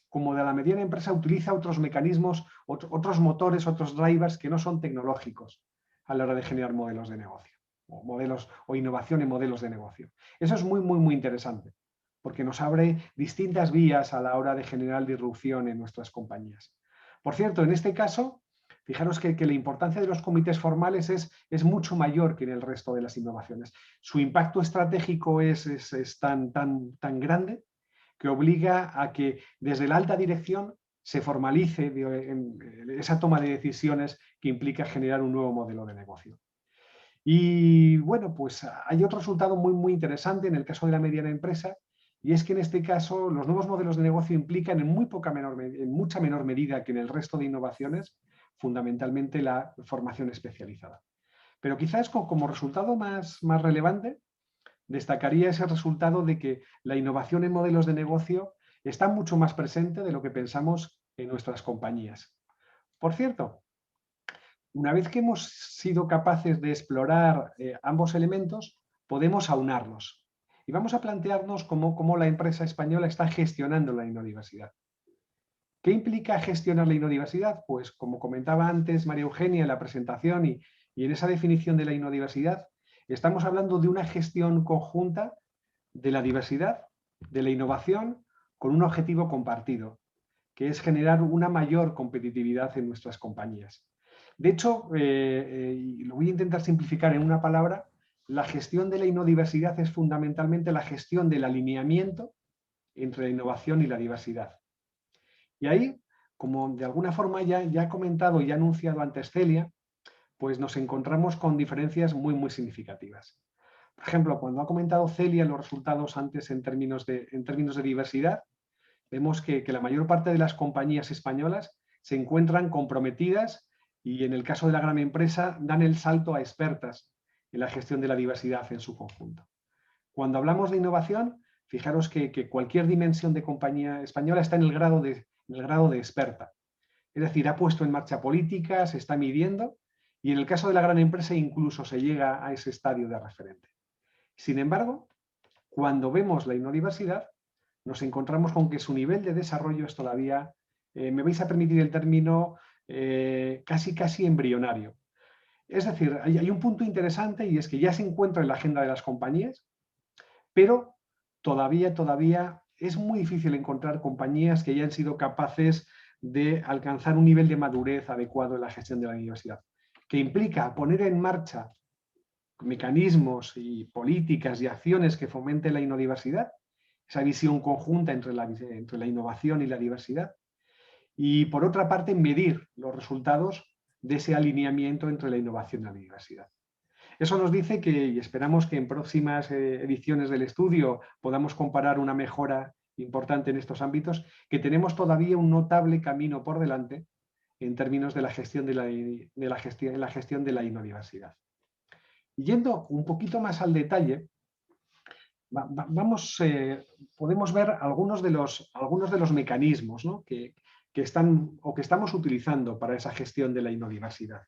cómo de la mediana empresa utiliza otros mecanismos, otros motores, otros drivers que no son tecnológicos a la hora de generar modelos de negocio, o innovación en modelos de negocio. Eso es muy interesante, porque nos abre distintas vías a la hora de generar disrupción en nuestras compañías. Por cierto, en este caso, fijaros que la importancia de los comités formales es mucho mayor que en el resto de las innovaciones. Su impacto estratégico es tan grande que obliga a que desde la alta dirección se formalice esa toma de decisiones que implica generar un nuevo modelo de negocio. Y bueno, pues hay otro resultado muy interesante en el caso de la mediana empresa, y es que en este caso los nuevos modelos de negocio implican en mucha menor medida que en el resto de innovaciones, fundamentalmente la formación especializada. Pero quizás como resultado más relevante, destacaría ese resultado de que la innovación en modelos de negocio está mucho más presente de lo que pensamos en nuestras compañías. Por cierto, una vez que hemos sido capaces de explorar ambos elementos, podemos aunarlos. Y vamos a plantearnos cómo la empresa española está gestionando la inodiversidad. ¿Qué implica gestionar la inodiversidad? Pues como comentaba antes María Eugenia en la presentación y en esa definición de la inodiversidad, estamos hablando de una gestión conjunta de la diversidad, de la innovación, con un objetivo compartido, que es generar una mayor competitividad en nuestras compañías. De hecho, y lo voy a intentar simplificar en una palabra, la gestión de la inodiversidad es fundamentalmente la gestión del alineamiento entre la innovación y la diversidad. Y ahí, como de alguna forma ya he comentado y ha anunciado antes Celia, pues nos encontramos con diferencias muy significativas. Por ejemplo, cuando ha comentado Celia los resultados antes en términos de diversidad, vemos que la mayor parte de las compañías españolas se encuentran comprometidas y en el caso de la gran empresa dan el salto a expertas en la gestión de la diversidad en su conjunto. Cuando hablamos de innovación, fijaros que cualquier dimensión de compañía española está en el grado de experta. Es decir, ha puesto en marcha políticas, se está midiendo, y en el caso de la gran empresa incluso se llega a ese estadio de referente. Sin embargo, cuando vemos la inodiversidad, nos encontramos con que su nivel de desarrollo es todavía, me vais a permitir el término, casi embrionario. Es decir, hay un punto interesante, y es que ya se encuentra en la agenda de las compañías, pero todavía es muy difícil encontrar compañías que hayan sido capaces de alcanzar un nivel de madurez adecuado en la gestión de la diversidad, que implica poner en marcha mecanismos y políticas y acciones que fomenten la inodiversidad, esa visión conjunta entre la innovación y la diversidad, y por otra parte medir los resultados de ese alineamiento entre la innovación y la diversidad. Eso nos dice que, y esperamos que en próximas ediciones del estudio podamos comparar una mejora importante en estos ámbitos, que tenemos todavía un notable camino por delante en términos de la gestión de la inodiversidad. Yendo un poquito más al detalle, podemos ver algunos de los mecanismos, ¿no? que estamos utilizando para esa gestión de la inodiversidad.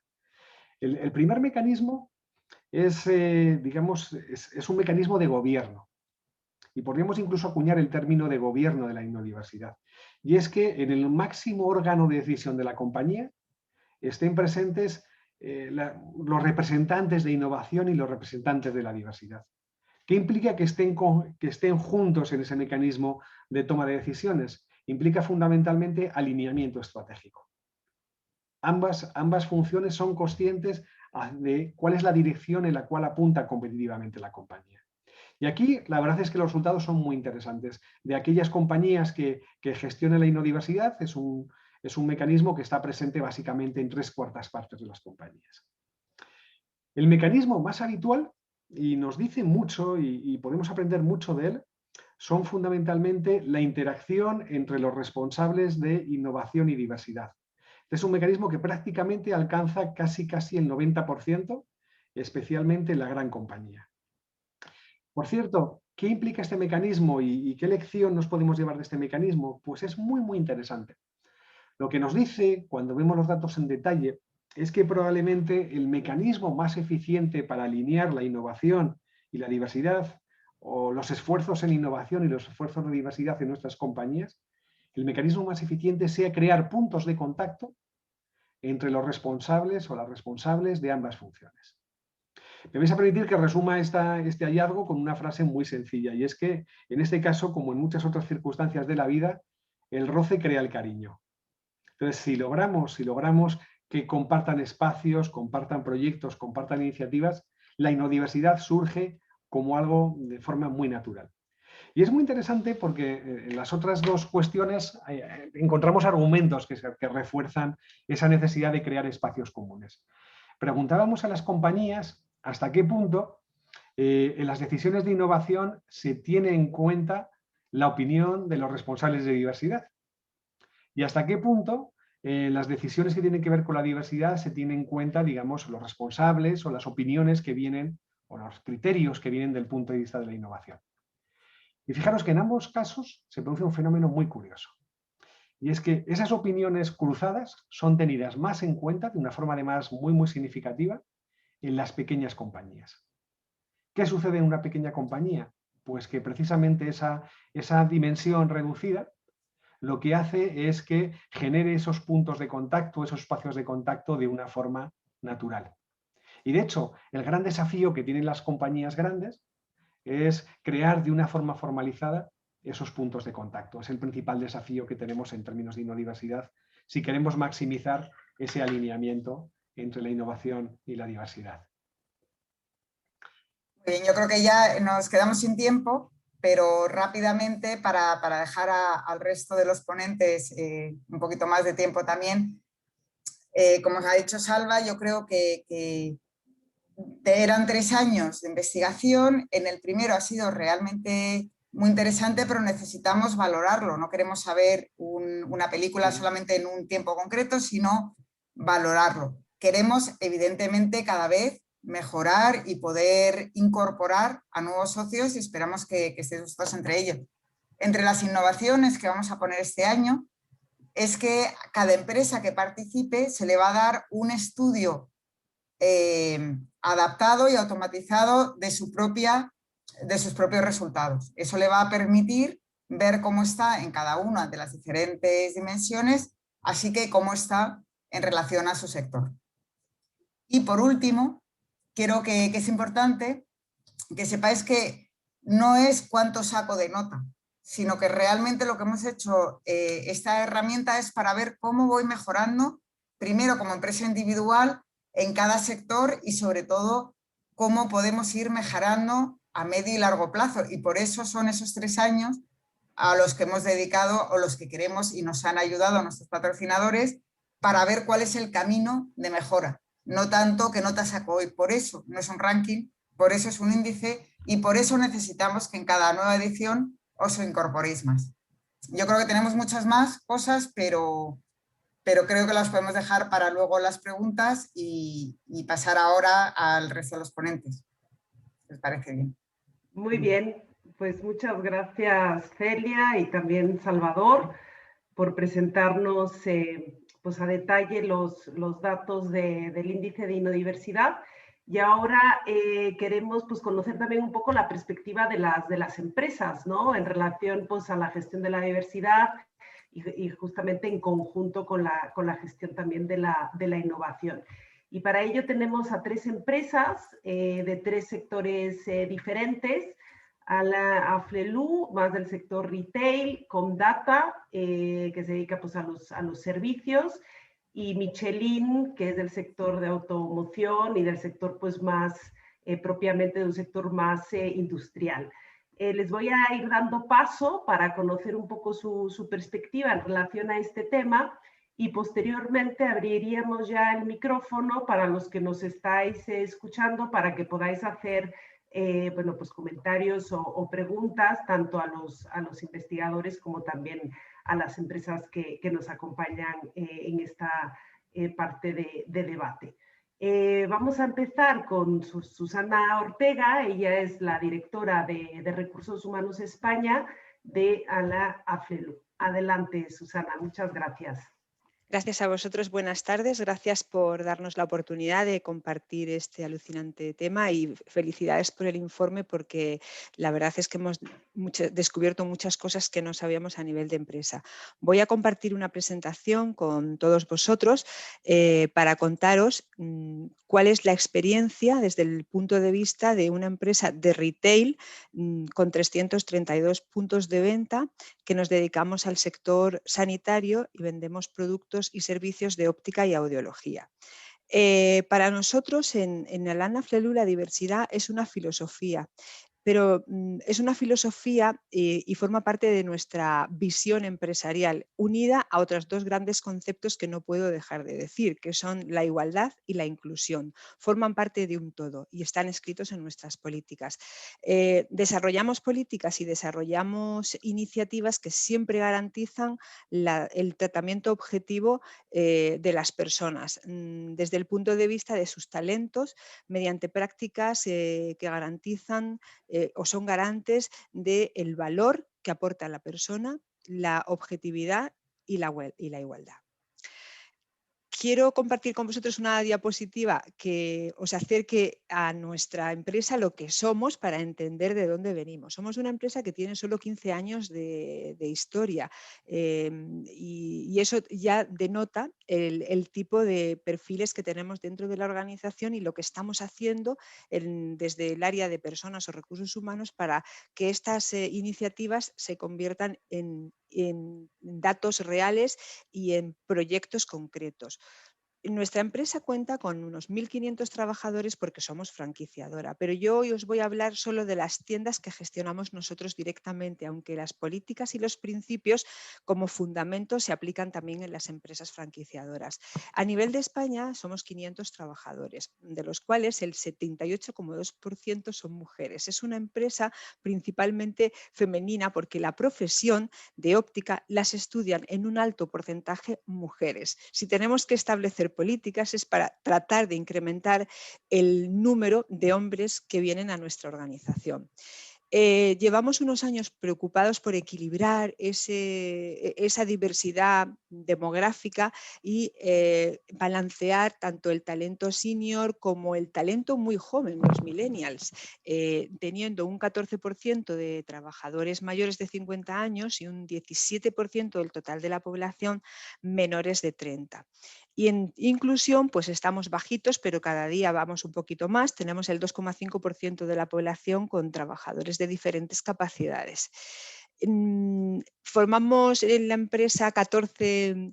El primer mecanismo es un mecanismo de gobierno. Y podríamos incluso acuñar el término de gobierno de la inodiversidad. Y es que en el máximo órgano de decisión de la compañía estén presentes los representantes de innovación y los representantes de la diversidad. ¿Qué implica que estén juntos en ese mecanismo de toma de decisiones? Implica fundamentalmente alineamiento estratégico. Ambas funciones son conscientes de cuál es la dirección en la cual apunta competitivamente la compañía. Y aquí la verdad es que los resultados son muy interesantes. De aquellas compañías que gestionan la inodiversidad, es un mecanismo que está presente básicamente en 3/4 partes de las compañías. El mecanismo más habitual, y nos dice mucho y podemos aprender mucho de él, son fundamentalmente la interacción entre los responsables de innovación y diversidad. Este es un mecanismo que prácticamente alcanza casi el 90%, especialmente en la gran compañía. Por cierto, ¿qué implica este mecanismo y qué lección nos podemos llevar de este mecanismo? Pues es muy, muy interesante. Lo que nos dice, cuando vemos los datos en detalle, es que probablemente el mecanismo más eficiente para alinear la innovación y la diversidad, o los esfuerzos en innovación y los esfuerzos de diversidad en nuestras compañías, el mecanismo más eficiente sea crear puntos de contacto entre los responsables o las responsables de ambas funciones. Me vais a permitir que resuma este hallazgo con una frase muy sencilla, y es que en este caso, como en muchas otras circunstancias de la vida, el roce crea el cariño. Entonces, si logramos que compartan espacios, compartan proyectos, compartan iniciativas, la inodiversidad surge como algo de forma muy natural. Y es muy interesante porque en las otras dos cuestiones encontramos argumentos que refuerzan esa necesidad de crear espacios comunes. Preguntábamos a las compañías hasta qué punto en las decisiones de innovación se tiene en cuenta la opinión de los responsables de diversidad. Y hasta qué punto las decisiones que tienen que ver con la diversidad se tienen en cuenta, digamos, los responsables o las opiniones que vienen, o los criterios que vienen del punto de vista de la innovación. Y fijaros que en ambos casos se produce un fenómeno muy curioso. Y es que esas opiniones cruzadas son tenidas más en cuenta, de una forma además muy, muy significativa, en las pequeñas compañías. ¿Qué sucede en una pequeña compañía? Pues que precisamente esa dimensión reducida lo que hace es que genere esos puntos de contacto, esos espacios de contacto de una forma natural. Y de hecho, el gran desafío que tienen las compañías grandes es crear de una forma formalizada esos puntos de contacto. Es el principal desafío que tenemos en términos de inodiversidad si queremos maximizar ese alineamiento entre la innovación y la diversidad. Bien, yo creo que ya nos quedamos sin tiempo, pero rápidamente para dejar al resto de los ponentes un poquito más de tiempo también. Como os ha dicho Salva, yo creo que eran 3 años de investigación. En el primero ha sido realmente muy interesante, pero necesitamos valorarlo. No queremos saber una película solamente en un tiempo concreto, sino valorarlo. Queremos, evidentemente, cada vez mejorar y poder incorporar a nuevos socios y esperamos que estéis vosotros entre ellos. Entre las innovaciones que vamos a poner este año es que a cada empresa que participe se le va a dar un estudio adaptado y automatizado de sus propios resultados. Eso le va a permitir ver cómo está en cada una de las diferentes dimensiones, así que cómo está en relación a su sector. Y por último, creo que es importante que sepáis que no es cuánto saco de nota, sino que realmente lo que hemos hecho esta herramienta es para ver cómo voy mejorando, primero como empresa individual, en cada sector y sobre todo cómo podemos ir mejorando a medio y largo plazo. Y por eso son esos 3 años a los que hemos dedicado o los que queremos y nos han ayudado nuestros patrocinadores para ver cuál es el camino de mejora. No tanto qué nota sacó hoy, por eso no es un ranking, por eso es un índice y por eso necesitamos que en cada nueva edición os incorporéis más. Yo creo que tenemos muchas más cosas, pero creo que las podemos dejar para luego las preguntas y pasar ahora al resto de los ponentes. ¿Les parece bien? Muy bien. Pues muchas gracias, Celia, y también Salvador, por presentarnos pues a detalle los datos del índice de inodiversidad. Y ahora queremos pues, conocer también un poco la perspectiva de las empresas, ¿no? En relación pues, a la gestión de la diversidad y justamente en conjunto con la gestión también de la innovación. Y para ello tenemos a 3 empresas de 3 sectores diferentes. A Flelu, más del sector retail, Comdata, que se dedica pues, a los servicios, y Michelin, que es del sector de automoción y del sector pues, más propiamente de un sector más industrial. Les voy a ir dando paso para conocer un poco su perspectiva en relación a este tema y posteriormente abriríamos ya el micrófono para los que nos estáis escuchando para que podáis hacer bueno, pues comentarios o preguntas tanto a los investigadores como también a las empresas que nos acompañan en esta parte de debate. Vamos a empezar con Susana Ortega. Ella es la directora de Recursos Humanos España de AFLELU. Adelante, Susana. Muchas gracias. Gracias a vosotros, buenas tardes. Gracias por darnos la oportunidad de compartir este alucinante tema y felicidades por el informe porque la verdad es que hemos descubierto muchas cosas que no sabíamos a nivel de empresa. Voy a compartir una presentación con todos vosotros para contaros cuál es la experiencia desde el punto de vista de una empresa de retail con 332 puntos de venta que nos dedicamos al sector sanitario y vendemos productos y servicios de óptica y audiología. Para nosotros en Alana Flelu la diversidad es una filosofía, pero es una filosofía y forma parte de nuestra visión empresarial, unida a otros 2 grandes conceptos que no puedo dejar de decir, que son la igualdad y la inclusión. Forman parte de un todo y están escritos en nuestras políticas. Desarrollamos políticas y desarrollamos iniciativas que siempre garantizan el tratamiento objetivo de las personas, desde el punto de vista de sus talentos, mediante prácticas que garantizan o son garantes del valor que aporta la persona, la objetividad y la igualdad. Quiero compartir con vosotros una diapositiva que os acerque a nuestra empresa lo que somos para entender de dónde venimos. Somos una empresa que tiene solo 15 años de historia y eso ya denota el tipo de perfiles que tenemos dentro de la organización y lo que estamos haciendo desde el área de personas o recursos humanos para que estas iniciativas se conviertan en datos reales y en proyectos concretos. Nuestra empresa cuenta con unos 1.500 trabajadores porque somos franquiciadora, pero yo hoy os voy a hablar solo de las tiendas que gestionamos nosotros directamente, aunque las políticas y los principios como fundamento se aplican también en las empresas franquiciadoras. A nivel de España somos 500 trabajadores, de los cuales el 78,2% son mujeres. Es una empresa principalmente femenina porque la profesión de óptica las estudian en un alto porcentaje mujeres. Si tenemos que establecer políticas es para tratar de incrementar el número de hombres que vienen a nuestra organización. Llevamos unos años preocupados por equilibrar esa diversidad demográfica y balancear tanto el talento senior como el talento muy joven, los millennials, teniendo un 14% de trabajadores mayores de 50 años y un 17% del total de la población menores de 30. Y en inclusión, pues estamos bajitos, pero cada día vamos un poquito más. Tenemos el 2,5% de la población con trabajadores de diferentes capacidades. Formamos en la empresa 14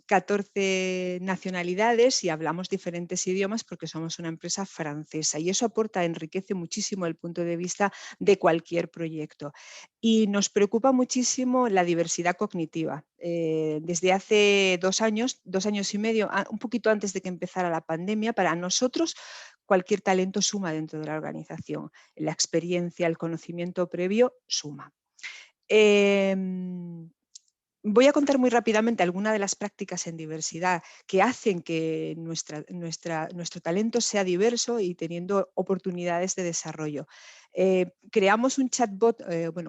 nacionalidades y hablamos diferentes idiomas porque somos una empresa francesa y eso enriquece muchísimo el punto de vista de cualquier proyecto. Y nos preocupa muchísimo la diversidad cognitiva. Desde hace 2 años y medio, un poquito antes de que empezara la pandemia, para nosotros cualquier talento suma dentro de la organización. La experiencia, el conocimiento previo suma. Voy a contar muy rápidamente algunas de las prácticas en diversidad que hacen que nuestro talento sea diverso y teniendo oportunidades de desarrollo. Creamos un chatbot,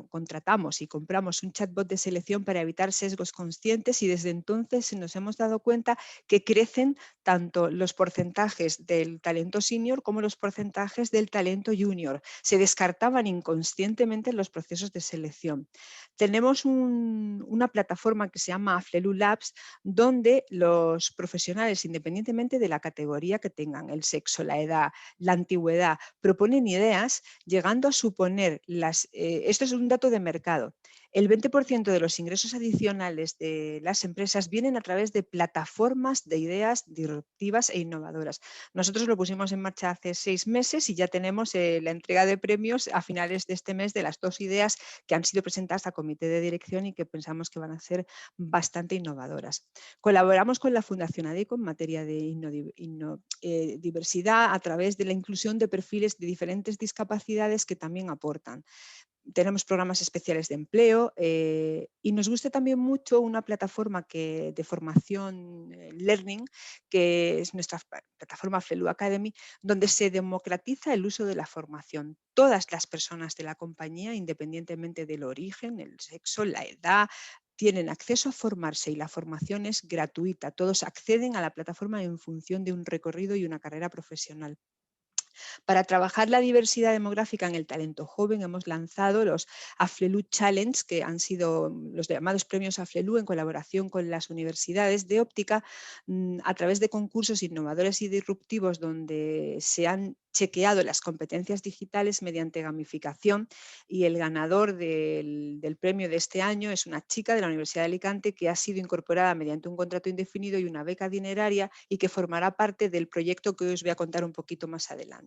contratamos y compramos un chatbot de selección para evitar sesgos conscientes y desde entonces nos hemos dado cuenta que crecen tanto los porcentajes del talento senior como los porcentajes del talento junior. Se descartaban inconscientemente en los procesos de selección. Tenemos una plataforma que se llama Aflelu Labs, donde los profesionales, independientemente de la categoría que tengan, el sexo, la edad, la antigüedad, proponen ideas llegando a suponer, esto es un dato de mercado, el 20% de los ingresos adicionales de las empresas vienen a través de plataformas de ideas disruptivas e innovadoras. Nosotros lo pusimos en marcha hace 6 meses y ya tenemos la entrega de premios a finales de este mes de las 2 ideas que han sido presentadas a comité de dirección y que pensamos que van a ser bastante innovadoras. Colaboramos con la Fundación ADECO en materia de diversidad a través de la inclusión de perfiles de diferentes discapacidades que también aportan. Tenemos programas especiales de empleo y nos gusta también mucho una plataforma de formación Learning, que es nuestra plataforma Aflelu Academy, donde se democratiza el uso de la formación. Todas las personas de la compañía, independientemente del origen, el sexo, la edad, tienen acceso a formarse y la formación es gratuita. Todos acceden a la plataforma en función de un recorrido y una carrera profesional. Para trabajar la diversidad demográfica en el talento joven hemos lanzado los Aflelu Challenge, que han sido los llamados premios Aflelu en colaboración con las universidades de óptica a través de concursos innovadores y disruptivos donde se han chequeado las competencias digitales mediante gamificación y el ganador del premio de este año es una chica de la Universidad de Alicante que ha sido incorporada mediante un contrato indefinido y una beca dineraria y que formará parte del proyecto que os voy a contar un poquito más adelante.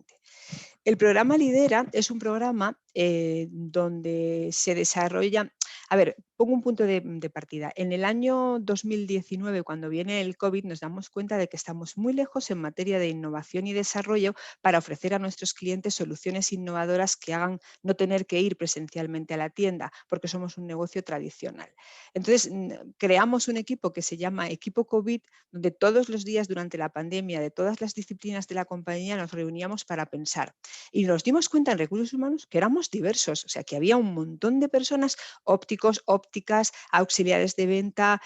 El programa Lidera es un programa donde se desarrolla. A ver, pongo un punto de partida. En el año 2019, cuando viene el COVID, nos damos cuenta de que estamos muy lejos en materia de innovación y desarrollo para ofrecer a nuestros clientes soluciones innovadoras que hagan no tener que ir presencialmente a la tienda, porque somos un negocio tradicional. Entonces, creamos un equipo que se llama Equipo COVID, donde todos los días durante la pandemia, de todas las disciplinas de la compañía, nos reuníamos para pensar. Y nos dimos cuenta en recursos humanos que éramos diversos, o sea, que había un montón de personas, ópticos, ópticas, auxiliares de venta,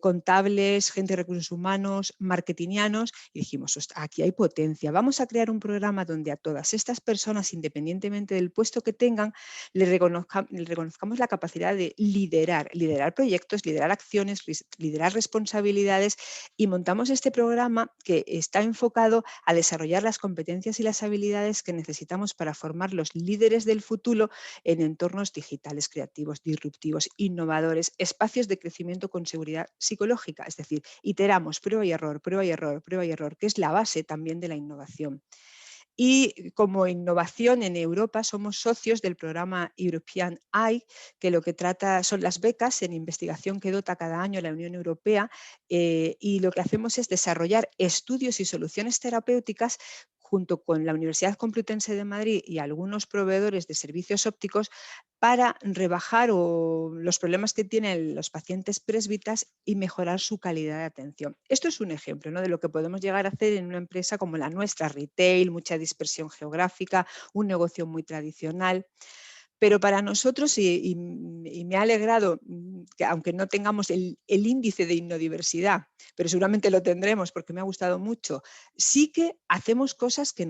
contables, gente de recursos humanos, marketingianos, y dijimos, aquí hay potencia, vamos a crear un programa donde a todas estas personas, independientemente del puesto que tengan, le reconozcamos la capacidad de liderar proyectos, liderar acciones, liderar responsabilidades, y montamos este programa que está enfocado a desarrollar las competencias y las habilidades que necesitamos para formar los líderes del futuro en entornos digitales, creativos, disruptivos, innovadores, espacios de crecimiento con seguridad psicológica, es decir, iteramos prueba y error, prueba y error, prueba y error, que es la base también de la innovación. Y como innovación en Europa somos socios del programa European Eye, que lo que trata son las becas en investigación que dota cada año la Unión Europea, y lo que hacemos es desarrollar estudios y soluciones terapéuticas junto con la Universidad Complutense de Madrid y algunos proveedores de servicios ópticos para rebajar los problemas que tienen los pacientes presbitas y mejorar su calidad de atención. Esto es un ejemplo, ¿no?, de lo que podemos llegar a hacer en una empresa como la nuestra, retail, mucha dispersión geográfica, un negocio muy tradicional. Pero para nosotros, y me ha alegrado que aunque no tengamos el índice de innodiversidad, pero seguramente lo tendremos porque me ha gustado mucho, sí que hacemos cosas que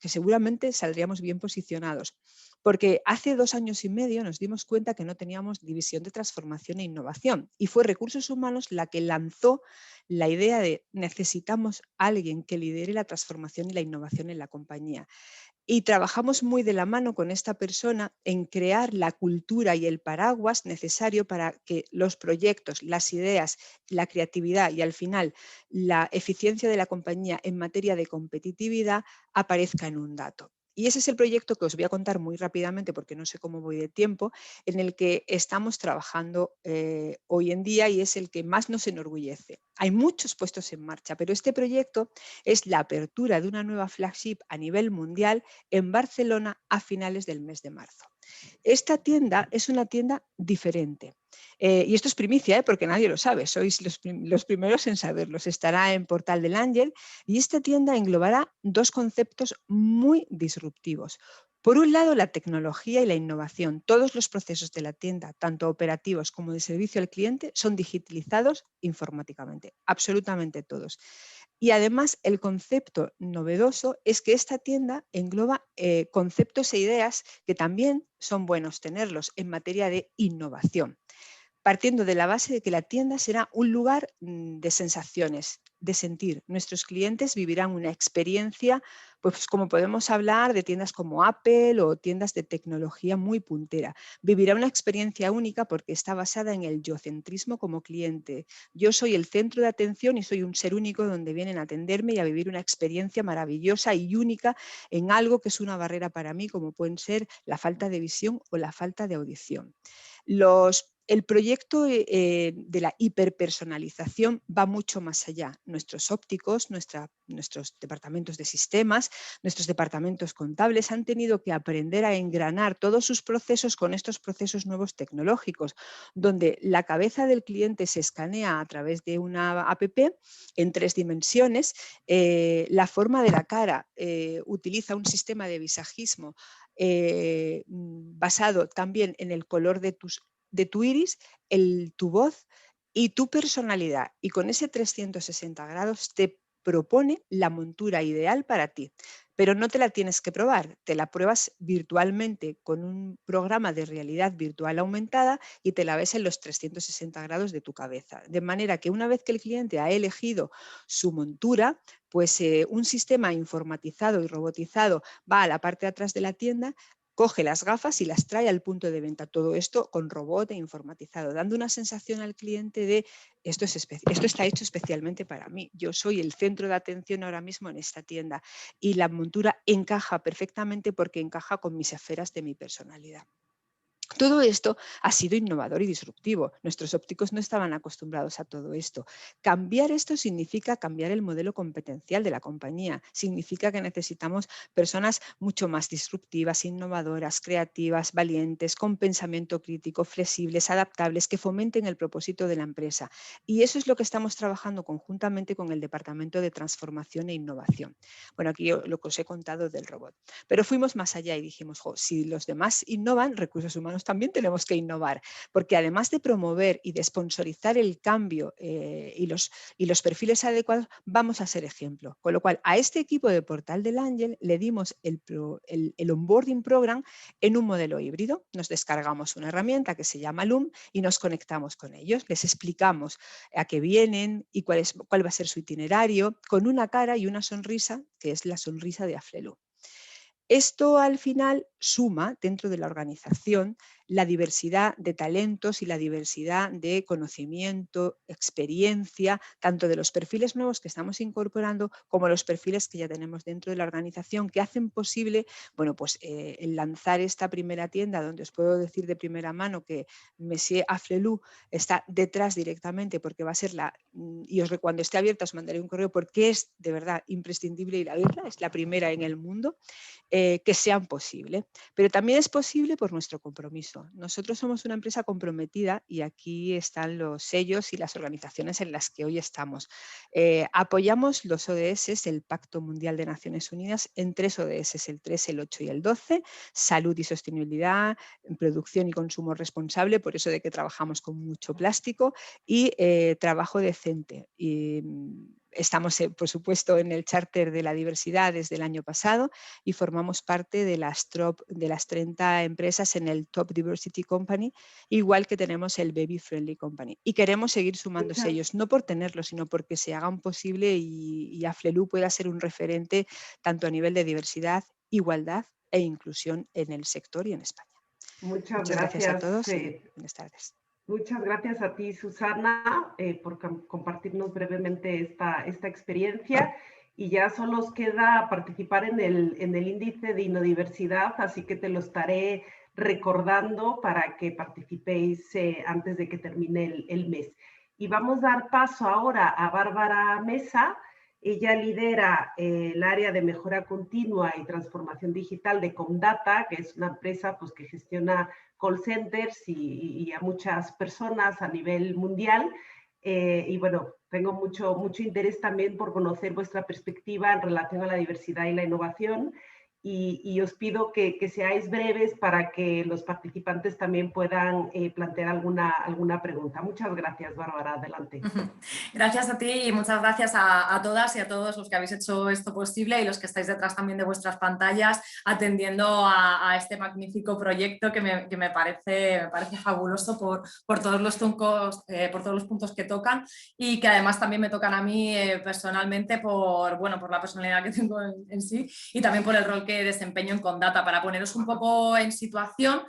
seguramente saldríamos bien posicionados. Porque hace 2 años y medio nos dimos cuenta que no teníamos división de transformación e innovación y fue Recursos Humanos la que lanzó la idea de necesitamos a alguien que lidere la transformación y la innovación en la compañía. Y trabajamos muy de la mano con esta persona en crear la cultura y el paraguas necesario para que los proyectos, las ideas, la creatividad y al final la eficiencia de la compañía en materia de competitividad aparezca en un dato. Y ese es el proyecto que os voy a contar muy rápidamente porque no sé cómo voy de tiempo, en el que estamos trabajando hoy en día y es el que más nos enorgullece. Hay muchos puestos en marcha, pero este proyecto es la apertura de una nueva flagship a nivel mundial en Barcelona a finales del mes de marzo. Esta tienda es una tienda diferente. Y esto es primicia, porque nadie lo sabe, sois los primeros en saberlo. Estará en Portal del Ángel y esta tienda englobará 2 conceptos muy disruptivos. Por un lado, la tecnología y la innovación. Todos los procesos de la tienda, tanto operativos como de servicio al cliente, son digitalizados informáticamente, absolutamente todos. Y además, el concepto novedoso es que esta tienda engloba conceptos e ideas que también son buenos tenerlos en materia de innovación, partiendo de la base de que la tienda será un lugar de sensaciones, de sentir. Nuestros clientes vivirán una experiencia, pues como podemos hablar de tiendas como Apple o tiendas de tecnología muy puntera. Vivirá una experiencia única porque está basada en el yocentrismo como cliente. Yo soy el centro de atención y soy un ser único donde vienen a atenderme y a vivir una experiencia maravillosa y única en algo que es una barrera para mí, como pueden ser la falta de visión o la falta de audición. El proyecto de la hiperpersonalización va mucho más allá. Nuestros ópticos, nuestros departamentos de sistemas, nuestros departamentos contables han tenido que aprender a engranar todos sus procesos con estos procesos nuevos tecnológicos, donde la cabeza del cliente se escanea a través de una app en 3 dimensiones, la forma de la cara utiliza un sistema de visajismo basado también en el color de tu iris, tu voz y tu personalidad. Y con ese 360 grados te propone la montura ideal para ti. Pero no te la tienes que probar, te la pruebas virtualmente con un programa de realidad virtual aumentada y te la ves en los 360 grados de tu cabeza. De manera que una vez que el cliente ha elegido su montura, pues un sistema informatizado y robotizado va a la parte de atrás de la tienda, coge las gafas y las trae al punto de venta. Todo esto con robot e informatizado, dando una sensación al cliente de esto está hecho especialmente para mí. Yo soy el centro de atención ahora mismo en esta tienda y la montura encaja perfectamente porque encaja con mis esferas de mi personalidad. Todo esto ha sido innovador y disruptivo. Nuestros ópticos no estaban acostumbrados a todo esto. Cambiar esto significa cambiar el modelo competencial de la compañía. Significa que necesitamos personas mucho más disruptivas, innovadoras, creativas, valientes, con pensamiento crítico, flexibles, adaptables, que fomenten el propósito de la empresa. Y eso es lo que estamos trabajando conjuntamente con el Departamento de Transformación e Innovación. Bueno, aquí lo que os he contado del robot. Pero fuimos más allá y dijimos, si los demás innovan, recursos humanos también tenemos que innovar, porque además de promover y de sponsorizar el cambio y los perfiles adecuados, vamos a ser ejemplo. Con lo cual, a este equipo de Portal del Ángel le dimos el onboarding program en un modelo híbrido. Nos descargamos una herramienta que se llama Loom y nos conectamos con ellos. Les explicamos a qué vienen y cuál va a ser su itinerario, con una cara y una sonrisa, que es la sonrisa de Aflelu. Esto al final suma dentro de la organización la diversidad de talentos y la diversidad de conocimiento, experiencia, tanto de los perfiles nuevos que estamos incorporando como los perfiles que ya tenemos dentro de la organización que hacen posible, bueno, pues el lanzar esta primera tienda, donde os puedo decir de primera mano que Monsieur Aflelu está detrás directamente porque va a ser cuando esté abierta os mandaré un correo porque es de verdad imprescindible ir a verla, es la primera en el mundo. Que sean posibles. Pero también es posible por nuestro compromiso. Nosotros somos una empresa comprometida y aquí están los sellos y las organizaciones en las que hoy estamos. Apoyamos los ODS, el Pacto Mundial de Naciones Unidas, en 3 ODS, el 3, el 8 y el 12, salud y sostenibilidad, producción y consumo responsable, por eso de que trabajamos con mucho plástico, y trabajo decente. Estamos, por supuesto, en el Charter de la Diversidad desde el año pasado y formamos parte de las 30 empresas en el Top Diversity Company, igual que tenemos el Baby Friendly Company. Y queremos seguir sumando sellos, no por tenerlos, sino porque se hagan posible y Aflelu pueda ser un referente tanto a nivel de diversidad, igualdad e inclusión en el sector y en España. Muchas gracias a todos y buenas tardes. Muchas gracias a ti, Susana, por compartirnos brevemente esta experiencia. Y ya solo os queda participar en el índice de inodiversidad, así que te lo estaré recordando para que participéis antes de que termine el mes. Y vamos a dar paso ahora a Bárbara Mesa. Ella lidera el área de mejora continua y transformación digital de Comdata, que es una empresa pues, que gestiona call centers y a muchas personas a nivel mundial. Y bueno, tengo mucho interés también por conocer vuestra perspectiva en relación a la diversidad y la innovación. y os pido que seáis breves para que los participantes también puedan plantear alguna pregunta. Muchas gracias, Bárbara. Adelante. Gracias a ti y muchas gracias a todas y a todos los que habéis hecho esto posible y los que estáis detrás también de vuestras pantallas atendiendo a este magnífico proyecto que me parece fabuloso por todos los puntos que tocan y que además también me tocan a mí personalmente por la personalidad que tengo en sí y también por el rol que desempeño en Condata. Para poneros un poco en situación,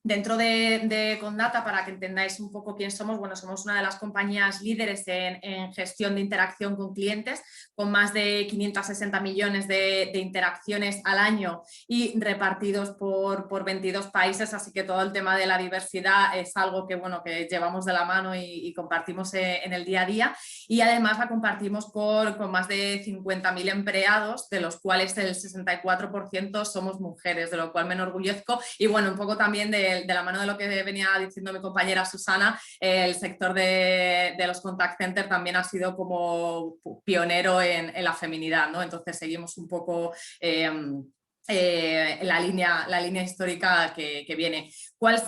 dentro de Condata, para que entendáis un poco quién somos, bueno, somos una de las compañías líderes en gestión de interacción con clientes, con más de 560 millones de interacciones al año y repartidos por 22 países, así que todo el tema de la diversidad es algo que, bueno, que llevamos de la mano y compartimos en el día a día, y además la compartimos con más de 50.000 empleados, de los cuales el 64% somos mujeres, de lo cual me enorgullezco, y bueno, un poco también de la mano de lo que venía diciendo mi compañera Susana, el sector de los contact centers también ha sido como pionero en la feminidad, ¿no? Entonces seguimos un poco la línea histórica que viene. ¿Cuál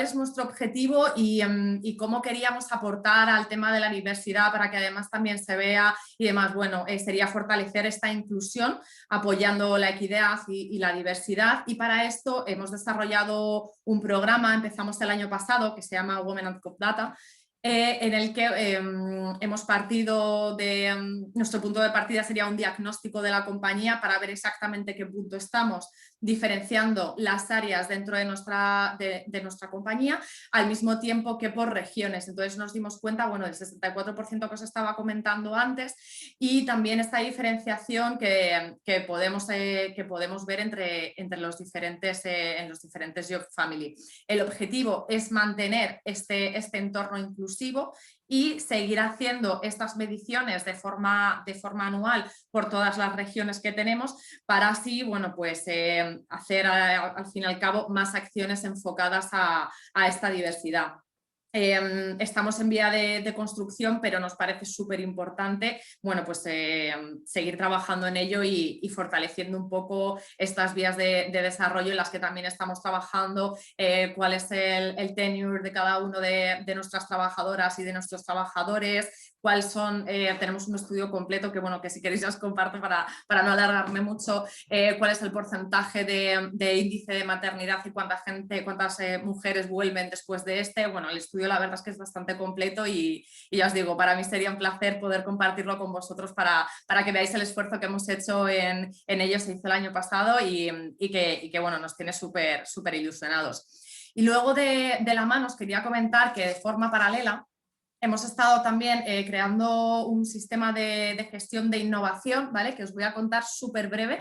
es nuestro objetivo y cómo queríamos aportar al tema de la diversidad para que además también se vea y demás? Bueno, sería fortalecer esta inclusión apoyando la equidad y la diversidad, y para esto hemos desarrollado un programa, empezamos el año pasado, que se llama Women at Condata, en el que hemos partido de, nuestro punto de partida sería un diagnóstico de la compañía para ver exactamente qué punto estamos, diferenciando las áreas dentro de nuestra compañía, al mismo tiempo que por regiones. Entonces nos dimos cuenta, bueno, del 64% que os estaba comentando antes, y también esta diferenciación que podemos ver entre los diferentes Job Family. El objetivo es mantener este entorno inclusivo y seguir haciendo estas mediciones de forma anual por todas las regiones que tenemos, para así, bueno, pues hacer al fin y al cabo más acciones enfocadas a esta diversidad. Estamos en vía de construcción, pero nos parece súper importante, bueno, pues seguir trabajando en ello y fortaleciendo un poco estas vías de desarrollo en las que también estamos trabajando, cuál es el tenure de cada uno de nuestras trabajadoras y de nuestros trabajadores, cuáles son, tenemos un estudio completo que, bueno, que si queréis ya os comparto para no alargarme mucho, cuál es el porcentaje de índice de maternidad y cuántas mujeres vuelven después de este. Bueno, el estudio la verdad es que es bastante completo y ya os digo, para mí sería un placer poder compartirlo con vosotros para que veáis el esfuerzo que hemos hecho en ello. Se hizo el año pasado y que bueno, nos tiene súper ilusionados. Y luego de la mano os quería comentar que de forma paralela hemos estado también creando un sistema de gestión de innovación, ¿vale? Que os voy a contar súper breve,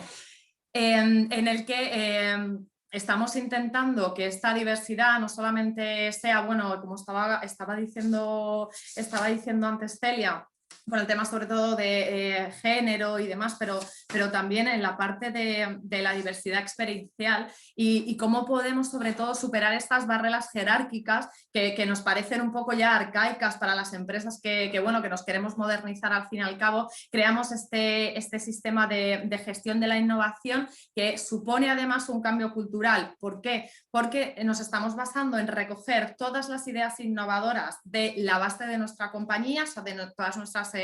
en el que estamos intentando que esta diversidad no solamente sea, bueno, como estaba diciendo antes Celia, por el tema sobre todo de género y demás, pero también en la parte de la diversidad experiencial y cómo podemos sobre todo superar estas barreras jerárquicas que nos parecen un poco ya arcaicas para las empresas que nos queremos modernizar al fin y al cabo. Creamos este sistema de gestión de la innovación que supone además un cambio cultural. ¿Por qué? Porque nos estamos basando en recoger todas las ideas innovadoras de la base de nuestra compañía, o sea, de todas nuestras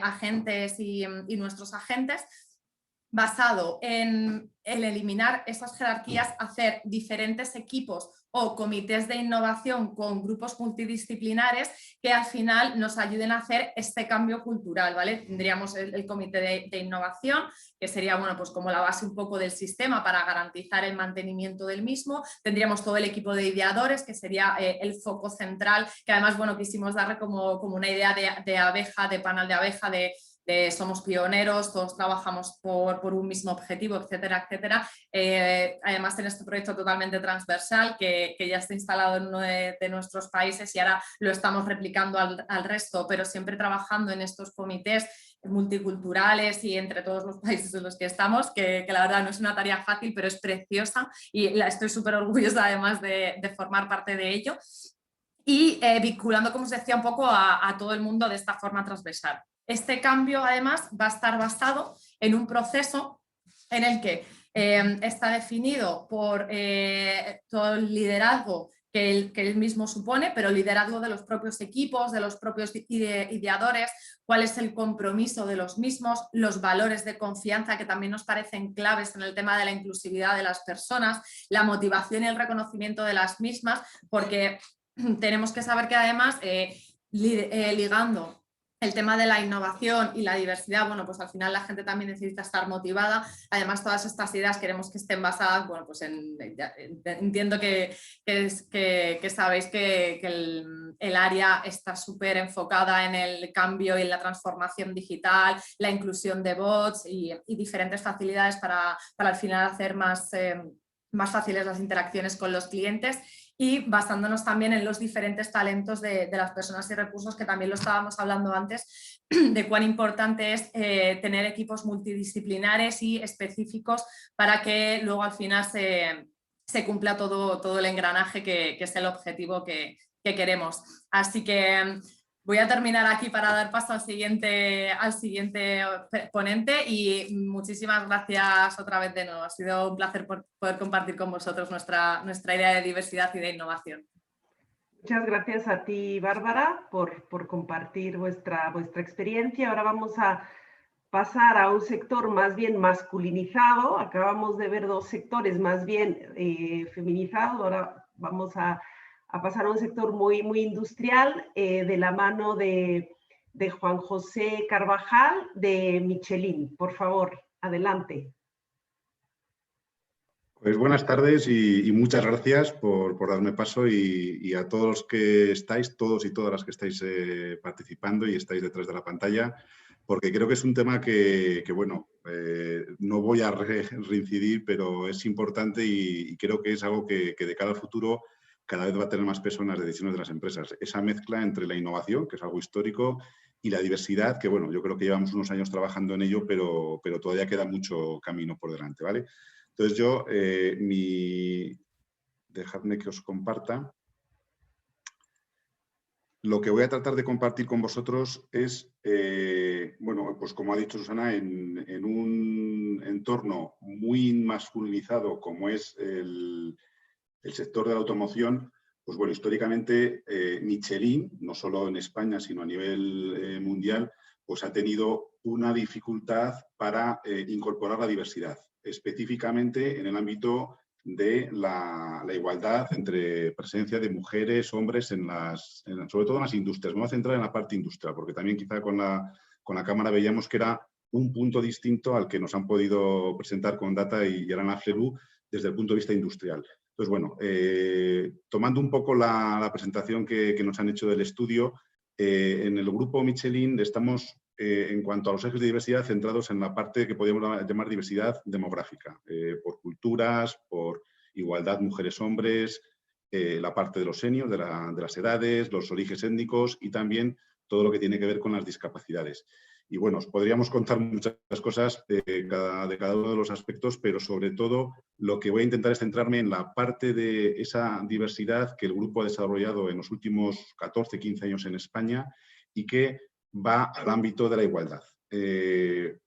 agentes y nuestros agentes, basado en el eliminar esas jerarquías, hacer diferentes equipos o comités de innovación con grupos multidisciplinares que al final nos ayuden a hacer este cambio cultural, ¿vale? Tendríamos el comité de innovación, que sería, bueno, pues como la base un poco del sistema para garantizar el mantenimiento del mismo. Tendríamos todo el equipo de ideadores, que sería el foco central, que además, bueno, quisimos darle como una idea de abeja, de panal de abeja, de somos pioneros, todos trabajamos por un mismo objetivo, etcétera, etcétera. Además en este proyecto totalmente transversal que ya está instalado en uno de nuestros países y ahora lo estamos replicando al resto, pero siempre trabajando en estos comités multiculturales y entre todos los países en los que estamos, que la verdad no es una tarea fácil, pero es preciosa y estoy súper orgullosa además de formar parte de ello. Y vinculando, como os decía, un poco a todo el mundo de esta forma transversal. Este cambio, además, va a estar basado en un proceso en el que está definido por todo el liderazgo que él mismo supone, pero liderazgo de los propios equipos, de los propios ideadores, cuál es el compromiso de los mismos, los valores de confianza que también nos parecen claves en el tema de la inclusividad de las personas, la motivación y el reconocimiento de las mismas, porque tenemos que saber que además ligando el tema de la innovación y la diversidad, bueno, pues al final la gente también necesita estar motivada. Además, todas estas ideas queremos que estén basadas, bueno, pues entiendo que sabéis que el área está súper enfocada en el cambio y en la transformación digital, la inclusión de bots y diferentes facilidades para al final hacer más fáciles las interacciones con los clientes. Y basándonos también en los diferentes talentos de las personas y recursos, que también lo estábamos hablando antes, de cuán importante es tener equipos multidisciplinares y específicos para que luego al final se cumpla todo el engranaje que es el objetivo que queremos. Así que voy a terminar aquí para dar paso al siguiente ponente y muchísimas gracias otra vez de nuevo. Ha sido un placer poder compartir con vosotros nuestra idea de diversidad y de innovación. Muchas gracias a ti, Bárbara, por compartir vuestra experiencia. Ahora vamos a pasar a un sector más bien masculinizado. Acabamos de ver dos sectores más bien feminizados. Ahora vamos a pasar a un sector muy industrial de la mano de Juan José Carvajal de Michelin. Por favor, adelante. Pues buenas tardes y muchas gracias por darme paso y a todos los que estáis, todos y todas las que estáis participando y estáis detrás de la pantalla, porque creo que es un tema que bueno, no voy a reincidir, pero es importante y creo que es algo que de cara al futuro cada vez va a tener más peso en las decisiones de las empresas. Esa mezcla entre la innovación, que es algo histórico, y la diversidad, que bueno, yo creo que llevamos unos años trabajando en ello, pero todavía queda mucho camino por delante, ¿vale? Entonces yo, dejadme que os comparta. Lo que voy a tratar de compartir con vosotros es, bueno, pues como ha dicho Susana, en un entorno muy masculinizado como es el sector de la automoción, pues bueno, históricamente Michelin, no solo en España, sino a nivel mundial, pues ha tenido una dificultad para incorporar la diversidad, específicamente en el ámbito de la igualdad entre presencia de mujeres, hombres, sobre todo en las industrias. Me voy a centrar en la parte industrial, porque también quizá con la cámara veíamos que era un punto distinto al que nos han podido presentar con Data y Arana Flelú desde el punto de vista industrial. Entonces, bueno, tomando un poco la presentación que nos han hecho del estudio, en el grupo Michelin estamos, en cuanto a los ejes de diversidad, centrados en la parte que podríamos llamar diversidad demográfica, por culturas, por igualdad mujeres-hombres, la parte de los seniors, de las edades, los orígenes étnicos y también todo lo que tiene que ver con las discapacidades. Y bueno, os podríamos contar muchas cosas de cada uno de los aspectos, pero sobre todo lo que voy a intentar es centrarme en la parte de esa diversidad que el grupo ha desarrollado en los últimos 14, 15 años en España y que va al ámbito de la igualdad.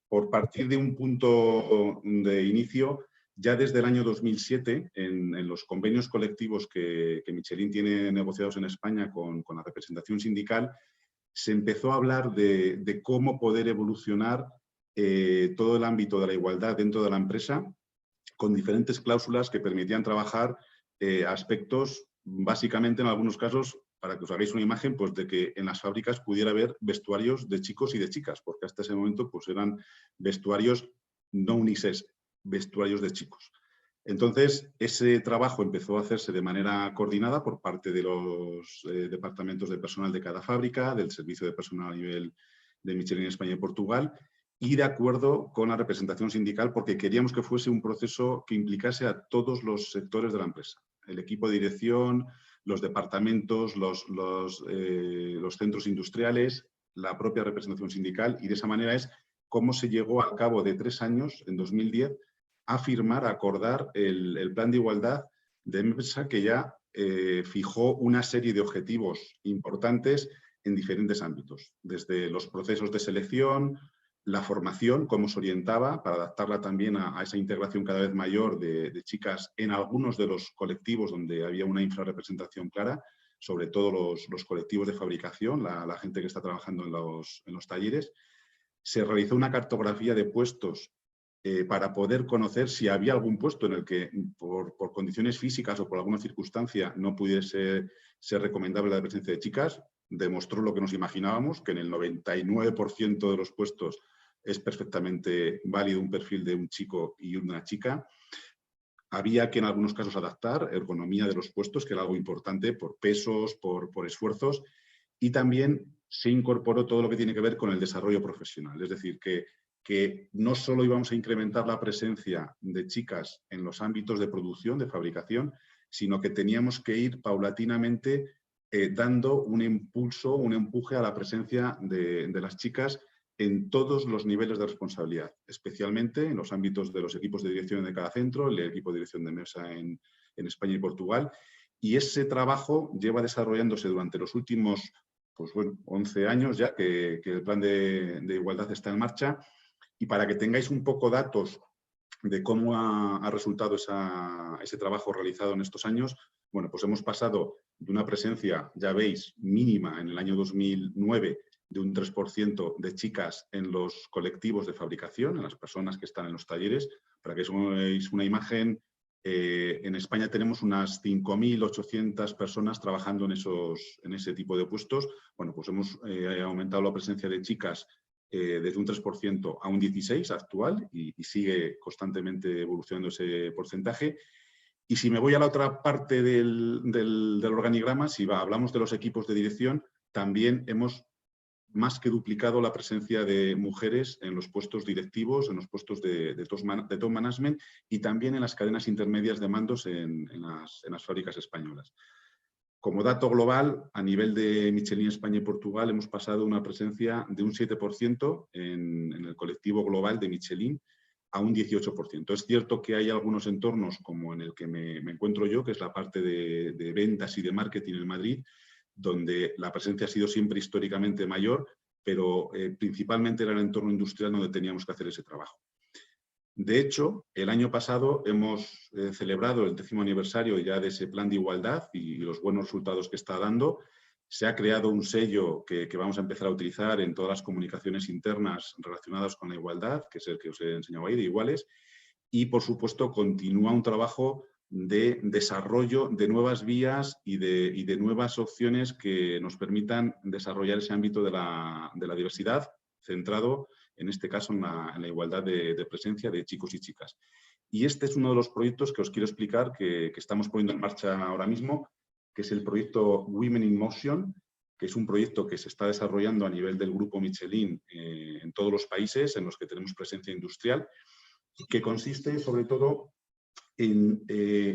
Por partir de un punto de inicio, ya desde el año 2007, en los convenios colectivos que Michelin tiene negociados en España con la representación sindical, se empezó a hablar de cómo poder evolucionar todo el ámbito de la igualdad dentro de la empresa con diferentes cláusulas que permitían trabajar aspectos, básicamente en algunos casos, para que os hagáis una imagen, pues de que en las fábricas pudiera haber vestuarios de chicos y de chicas, porque hasta ese momento pues eran vestuarios no unisex, vestuarios de chicos. Entonces, ese trabajo empezó a hacerse de manera coordinada por parte de los departamentos de personal de cada fábrica, del servicio de personal a nivel de Michelin España y Portugal, y de acuerdo con la representación sindical, porque queríamos que fuese un proceso que implicase a todos los sectores de la empresa. El equipo de dirección, los departamentos, los centros industriales, la propia representación sindical, y de esa manera es cómo se llegó al cabo de 3 años, en 2010, a firmar, a acordar el plan de igualdad de empresa que ya fijó una serie de objetivos importantes en diferentes ámbitos, desde los procesos de selección, la formación, cómo se orientaba, para adaptarla también a esa integración cada vez mayor de chicas en algunos de los colectivos donde había una infrarrepresentación clara, sobre todo los colectivos de fabricación, la gente que está trabajando en los talleres. Se realizó una cartografía de puestos para poder conocer si había algún puesto en el que por condiciones físicas o por alguna circunstancia no pudiese ser recomendable la presencia de chicas. Demostró lo que nos imaginábamos, que en el 99% de los puestos es perfectamente válido un perfil de un chico y una chica. Había que en algunos casos adaptar ergonomía de los puestos, que era algo importante por pesos, por esfuerzos, y también se incorporó todo lo que tiene que ver con el desarrollo profesional. Es decir, que no solo íbamos a incrementar la presencia de chicas en los ámbitos de producción, de fabricación, sino que teníamos que ir paulatinamente dando un impulso, un empuje a la presencia de las chicas en todos los niveles de responsabilidad, especialmente en los ámbitos de los equipos de dirección de cada centro, el equipo de dirección de mesa en España y Portugal. Y ese trabajo lleva desarrollándose durante los últimos 11 años ya que el plan de igualdad está en marcha. Y para que tengáis un poco datos de cómo ha resultado ese trabajo realizado en estos años, bueno, pues hemos pasado de una presencia, ya veis, mínima en el año 2009, de un 3% de chicas en los colectivos de fabricación, en las personas que están en los talleres. Para que os veáis una imagen, en España tenemos unas 5.800 personas trabajando en ese tipo de puestos. Bueno, pues hemos aumentado la presencia de chicas desde un 3% a un 16% actual y sigue constantemente evolucionando ese porcentaje. Y si me voy a la otra parte del organigrama, si hablamos de los equipos de dirección, también hemos más que duplicado la presencia de mujeres en los puestos directivos, en los puestos de top management y también en las cadenas intermedias de mandos en las fábricas españolas. Como dato global, a nivel de Michelin España y Portugal, hemos pasado una presencia de un 7% en el colectivo global de Michelin a un 18%. Es cierto que hay algunos entornos, como en el que me encuentro yo, que es la parte de ventas y de marketing en Madrid, donde la presencia ha sido siempre históricamente mayor, pero principalmente era el entorno industrial donde teníamos que hacer ese trabajo. De hecho, el año pasado hemos celebrado el 10º aniversario ya de ese plan de igualdad y los buenos resultados que está dando. Se ha creado un sello que vamos a empezar a utilizar en todas las comunicaciones internas relacionadas con la igualdad, que es el que os he enseñado ahí, de iguales. Y, por supuesto, continúa un trabajo de desarrollo de nuevas vías y de nuevas opciones que nos permitan desarrollar ese ámbito de la diversidad, centrado en este caso en la igualdad de presencia de chicos y chicas. Y este es uno de los proyectos que os quiero explicar que estamos poniendo en marcha ahora mismo, que es el proyecto Women in Motion, que es un proyecto que se está desarrollando a nivel del grupo Michelin en todos los países en los que tenemos presencia industrial, que consiste sobre todo en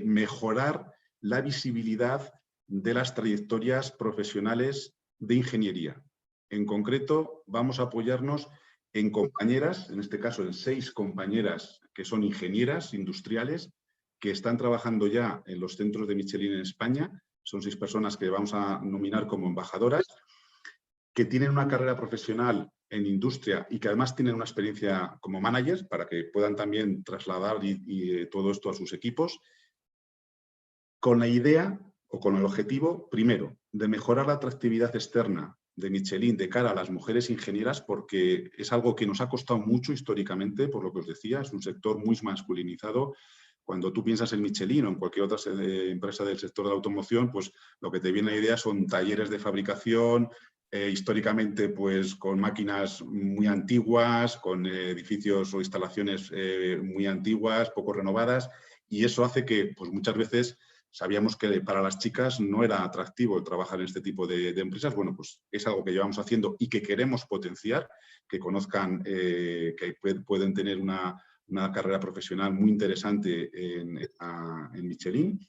mejorar la visibilidad de las trayectorias profesionales de ingeniería. En concreto, vamos a apoyarnos en compañeras, en este caso en 6 compañeras que son ingenieras industriales, que están trabajando ya en los centros de Michelin en España. Son 6 personas que vamos a nominar como embajadoras, que tienen una carrera profesional en industria y que además tienen una experiencia como managers para que puedan también trasladar todo esto a sus equipos, con la idea o con el objetivo, primero, de mejorar la atractividad externa de Michelin de cara a las mujeres ingenieras, porque es algo que nos ha costado mucho históricamente, por lo que os decía, es un sector muy masculinizado. Cuando tú piensas en Michelin o en cualquier otra empresa del sector de la automoción, pues lo que te viene a la idea son talleres de fabricación, históricamente pues con máquinas muy antiguas, con edificios o instalaciones muy antiguas, poco renovadas, y eso hace que pues muchas veces sabíamos que para las chicas no era atractivo el trabajar en este tipo de empresas. Bueno, pues es algo que llevamos haciendo y que queremos potenciar, que conozcan que pueden tener una carrera profesional muy interesante en Michelin.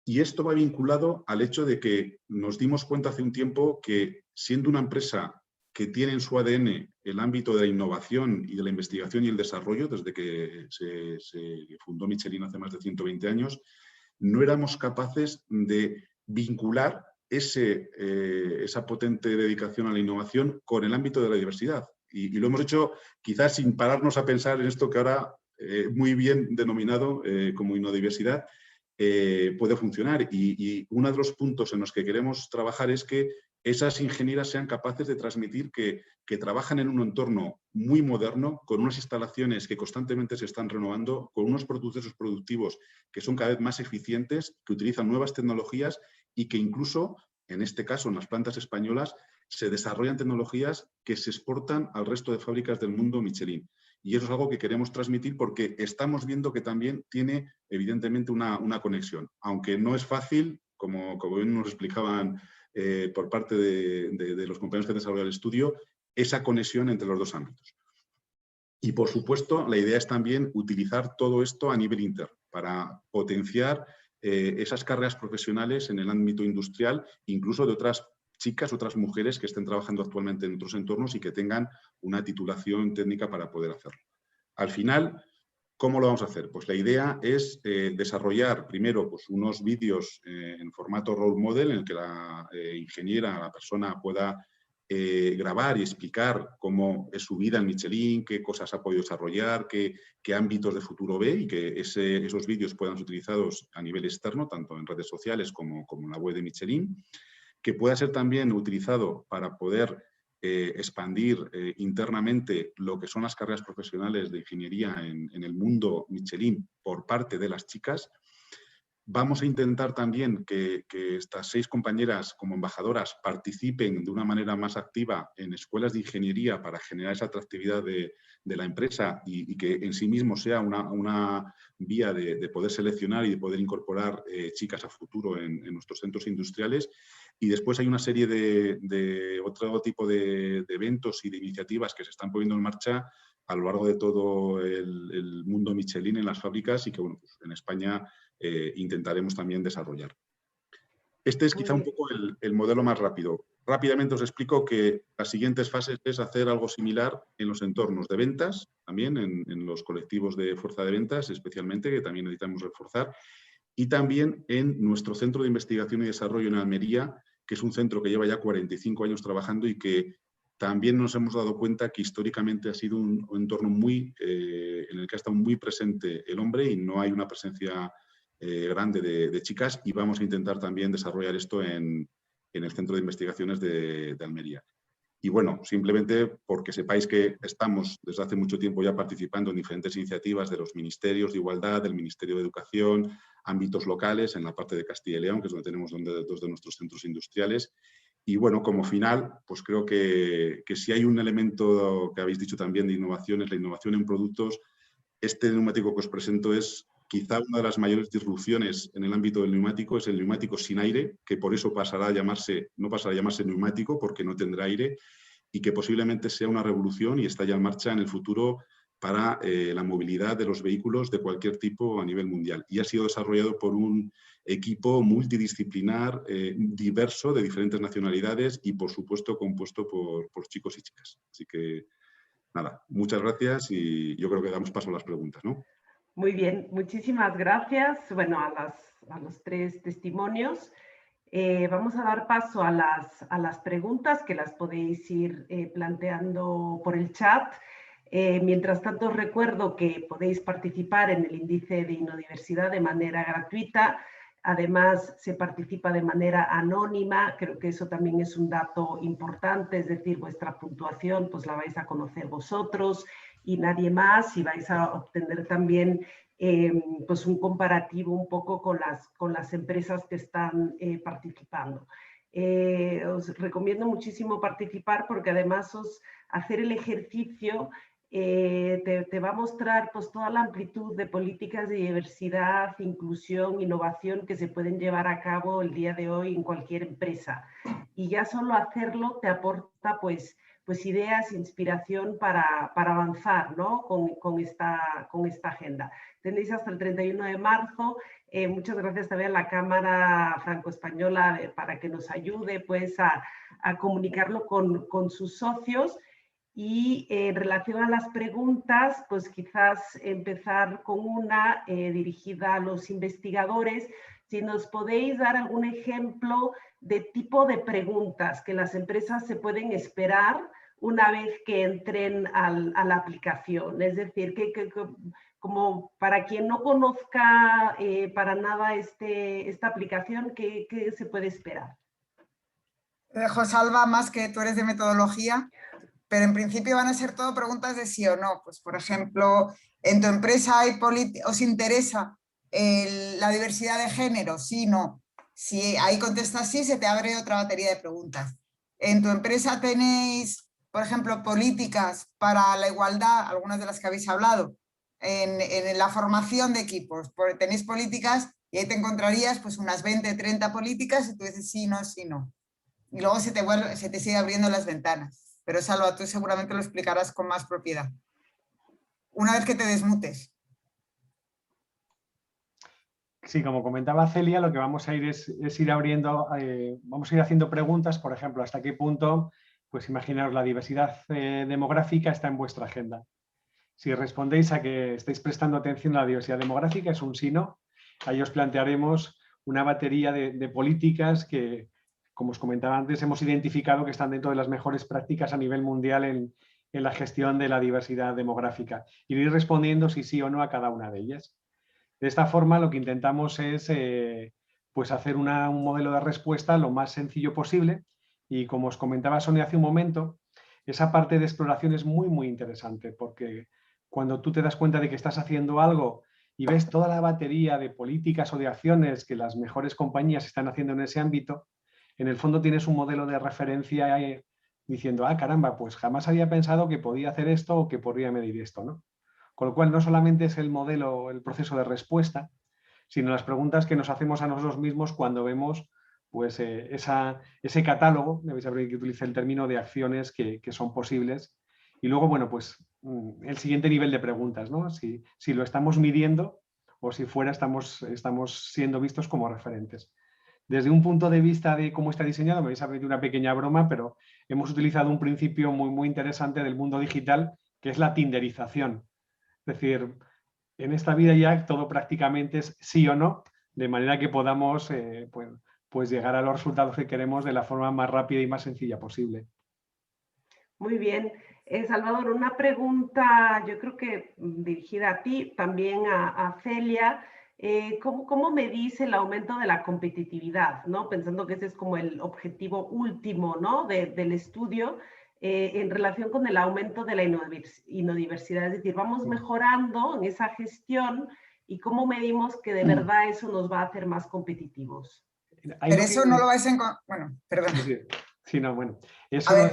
Y esto va vinculado al hecho de que nos dimos cuenta hace un tiempo que, siendo una empresa que tiene en su ADN el ámbito de la innovación y de la investigación y el desarrollo, desde que se fundó Michelin hace más de 120 años, no éramos capaces de vincular esa potente dedicación a la innovación con el ámbito de la diversidad. Y lo hemos hecho quizás sin pararnos a pensar en esto que ahora, muy bien denominado como innodiversidad, puede funcionar. Y uno de los puntos en los que queremos trabajar es que esas ingenieras sean capaces de transmitir que trabajan en un entorno muy moderno, con unas instalaciones que constantemente se están renovando, con unos procesos productivos que son cada vez más eficientes, que utilizan nuevas tecnologías y que incluso, en este caso, en las plantas españolas, se desarrollan tecnologías que se exportan al resto de fábricas del mundo Michelin. Y eso es algo que queremos transmitir porque estamos viendo que también tiene, evidentemente, una conexión. Aunque no es fácil, como bien nos explicaban por parte de los compañeros que han desarrollado el estudio, esa conexión entre los dos ámbitos. Y, por supuesto, la idea es también utilizar todo esto a nivel interno para potenciar esas carreras profesionales en el ámbito industrial, incluso de otras chicas, otras mujeres que estén trabajando actualmente en otros entornos y que tengan una titulación técnica para poder hacerlo. Al final, ¿cómo lo vamos a hacer? Pues la idea es desarrollar primero pues, unos vídeos en formato role model en el que la ingeniera, la persona pueda grabar y explicar cómo es su vida en Michelin, qué cosas ha podido desarrollar, qué ámbitos de futuro ve y que esos vídeos puedan ser utilizados a nivel externo, tanto en redes sociales como en la web de Michelin, que pueda ser también utilizado para poder expandir internamente lo que son las carreras profesionales de ingeniería en el mundo Michelin por parte de las chicas. Vamos a intentar también que estas 6 compañeras como embajadoras participen de una manera más activa en escuelas de ingeniería para generar esa atractividad de la empresa y que en sí mismo sea una vía de poder seleccionar y de poder incorporar chicas a futuro en nuestros centros industriales. Y después hay una serie de otro tipo de eventos y de iniciativas que se están poniendo en marcha a lo largo de todo el mundo Michelin en las fábricas y que bueno, pues en España intentaremos también desarrollar. Este es quizá un poco el modelo más rápido. Rápidamente os explico que las siguientes fases es hacer algo similar en los entornos de ventas, también en los colectivos de fuerza de ventas, especialmente, que también necesitamos reforzar, y también en nuestro centro de investigación y desarrollo en Almería, que es un centro que lleva ya 45 años trabajando y que también nos hemos dado cuenta que históricamente ha sido un entorno en el que ha estado muy presente el hombre y no hay una presencia grande de chicas, y vamos a intentar también desarrollar esto en el Centro de Investigaciones de Almería. Y bueno, simplemente porque sepáis que estamos desde hace mucho tiempo ya participando en diferentes iniciativas de los ministerios de Igualdad, del Ministerio de Educación, ámbitos locales, en la parte de Castilla y León, que es donde tenemos 2 de nuestros centros industriales. Y bueno, como final, pues creo que si hay un elemento que habéis dicho también de innovación, es la innovación en productos. Este neumático que os presento es quizá una de las mayores disrupciones en el ámbito del neumático, es el neumático sin aire, que por eso no pasará a llamarse neumático porque no tendrá aire, y que posiblemente sea una revolución y está ya en marcha en el futuro para la movilidad de los vehículos de cualquier tipo a nivel mundial. Y ha sido desarrollado por un equipo multidisciplinar, diverso, de diferentes nacionalidades y, por supuesto, compuesto por chicos y chicas. Así que, nada, muchas gracias y yo creo que damos paso a las preguntas, ¿no? Muy bien, muchísimas gracias. Bueno, a los 3 testimonios. Vamos a dar paso a las preguntas que las podéis ir planteando por el chat. Mientras tanto, os recuerdo que podéis participar en el índice de innodiversidad de manera gratuita. Además, se participa de manera anónima. Creo que eso también es un dato importante, es decir, vuestra puntuación pues la vais a conocer vosotros y nadie más, y vais a obtener también pues un comparativo un poco con las empresas que están participando. Os recomiendo muchísimo participar porque además hacer el ejercicio te va a mostrar pues, toda la amplitud de políticas de diversidad, inclusión, innovación que se pueden llevar a cabo el día de hoy en cualquier empresa. Y ya solo hacerlo te aporta pues ideas, inspiración para avanzar, ¿no? con esta agenda. Tenéis hasta el 31 de marzo. Muchas gracias también a la Cámara Franco-Española para que nos ayude pues, a comunicarlo con sus socios. Y en relación a las preguntas, pues quizás empezar con una dirigida a los investigadores. Si nos podéis dar algún ejemplo de tipo de preguntas que las empresas se pueden esperar una vez que entren a la aplicación? Es decir, como para quien no conozca para nada esta aplicación, ¿qué se puede esperar? Te dejo, Salva, más que tú eres de metodología, pero en principio van a ser todo preguntas de sí o no. Pues, por ejemplo, ¿en tu empresa os interesa la diversidad de género? Sí, no. Si ahí contestas sí, se te abre otra batería de preguntas. ¿En tu empresa tenéis, por ejemplo, políticas para la igualdad, algunas de las que habéis hablado? En la formación de equipos, tenéis políticas y ahí te encontrarías pues unas 20, 30 políticas y tú dices sí, no, sí, no. Y luego se te sigue abriendo las ventanas. Pero Salva, tú seguramente lo explicarás con más propiedad. Una vez que te desmutes. Sí, como comentaba Celia, lo que vamos a ir es ir abriendo, vamos a ir haciendo preguntas, por ejemplo, hasta qué punto, pues imaginaos, la diversidad demográfica está en vuestra agenda. Si respondéis a que estáis prestando atención a la diversidad demográfica, es un sí, no. Ahí os plantearemos una batería de políticas que, como os comentaba antes, hemos identificado que están dentro de las mejores prácticas a nivel mundial en la gestión de la diversidad demográfica. Y ir respondiendo si sí o no a cada una de ellas. De esta forma, lo que intentamos es pues hacer un modelo de respuesta lo más sencillo posible y, como os comentaba Sonia hace un momento, esa parte de exploración es muy, muy interesante porque cuando tú te das cuenta de que estás haciendo algo y ves toda la batería de políticas o de acciones que las mejores compañías están haciendo en ese ámbito, en el fondo tienes un modelo de referencia diciendo, ah, caramba, pues jamás había pensado que podía hacer esto o que podría medir esto, ¿no? Con lo cual, no solamente es el modelo, el proceso de respuesta, sino las preguntas que nos hacemos a nosotros mismos cuando vemos pues, ese catálogo, me vais a ver que utilice el término, de acciones que son posibles. Y luego, bueno, pues el siguiente nivel de preguntas, ¿no? Si lo estamos midiendo o si fuera estamos siendo vistos como referentes. Desde un punto de vista de cómo está diseñado, me vais a ver una pequeña broma, pero hemos utilizado un principio muy, muy interesante del mundo digital, que es la tinderización. Es decir, en esta vida ya todo prácticamente es sí o no, de manera que podamos pues llegar a los resultados que queremos de la forma más rápida y más sencilla posible. Muy bien. Salvador, una pregunta, yo creo que dirigida a ti, también a Celia. ¿Cómo medís el aumento de la competitividad, ¿no? Pensando que ese es como el objetivo último, ¿no? del estudio. En relación con el aumento de la inodiversidad, es decir, vamos mejorando en esa gestión y cómo medimos que de verdad eso nos va a hacer más competitivos. Pero eso no lo vais a encontrar, bueno, perdón. Sí, no, bueno. Eso a ver,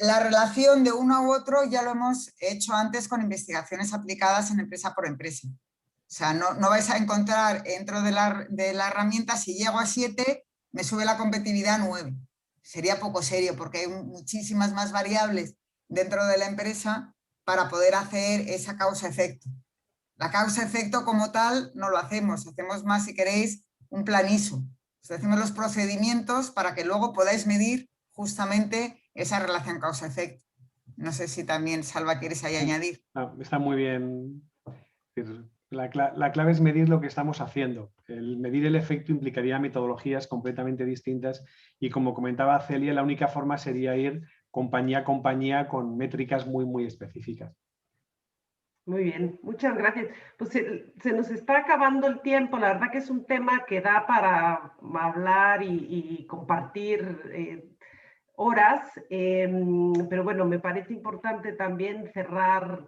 la relación de uno u otro ya lo hemos hecho antes con investigaciones aplicadas en empresa por empresa. O sea, no vais a encontrar dentro de la herramienta, si llego a 7, me sube la competitividad a 9. Sería poco serio porque hay muchísimas más variables dentro de la empresa para poder hacer esa causa-efecto. La causa-efecto como tal no lo hacemos más, si queréis, un planizo. O sea, hacemos los procedimientos para que luego podáis medir justamente esa relación causa-efecto. No sé si también, Salva, quieres ahí añadir. Está muy bien. La clave es medir lo que estamos haciendo. El medir el efecto implicaría metodologías completamente distintas y, como comentaba Celia, la única forma sería ir compañía a compañía con métricas muy, muy específicas. Muy bien, muchas gracias. Pues se nos está acabando el tiempo. La verdad que es un tema que da para hablar y compartir horas, pero bueno, me parece importante también cerrar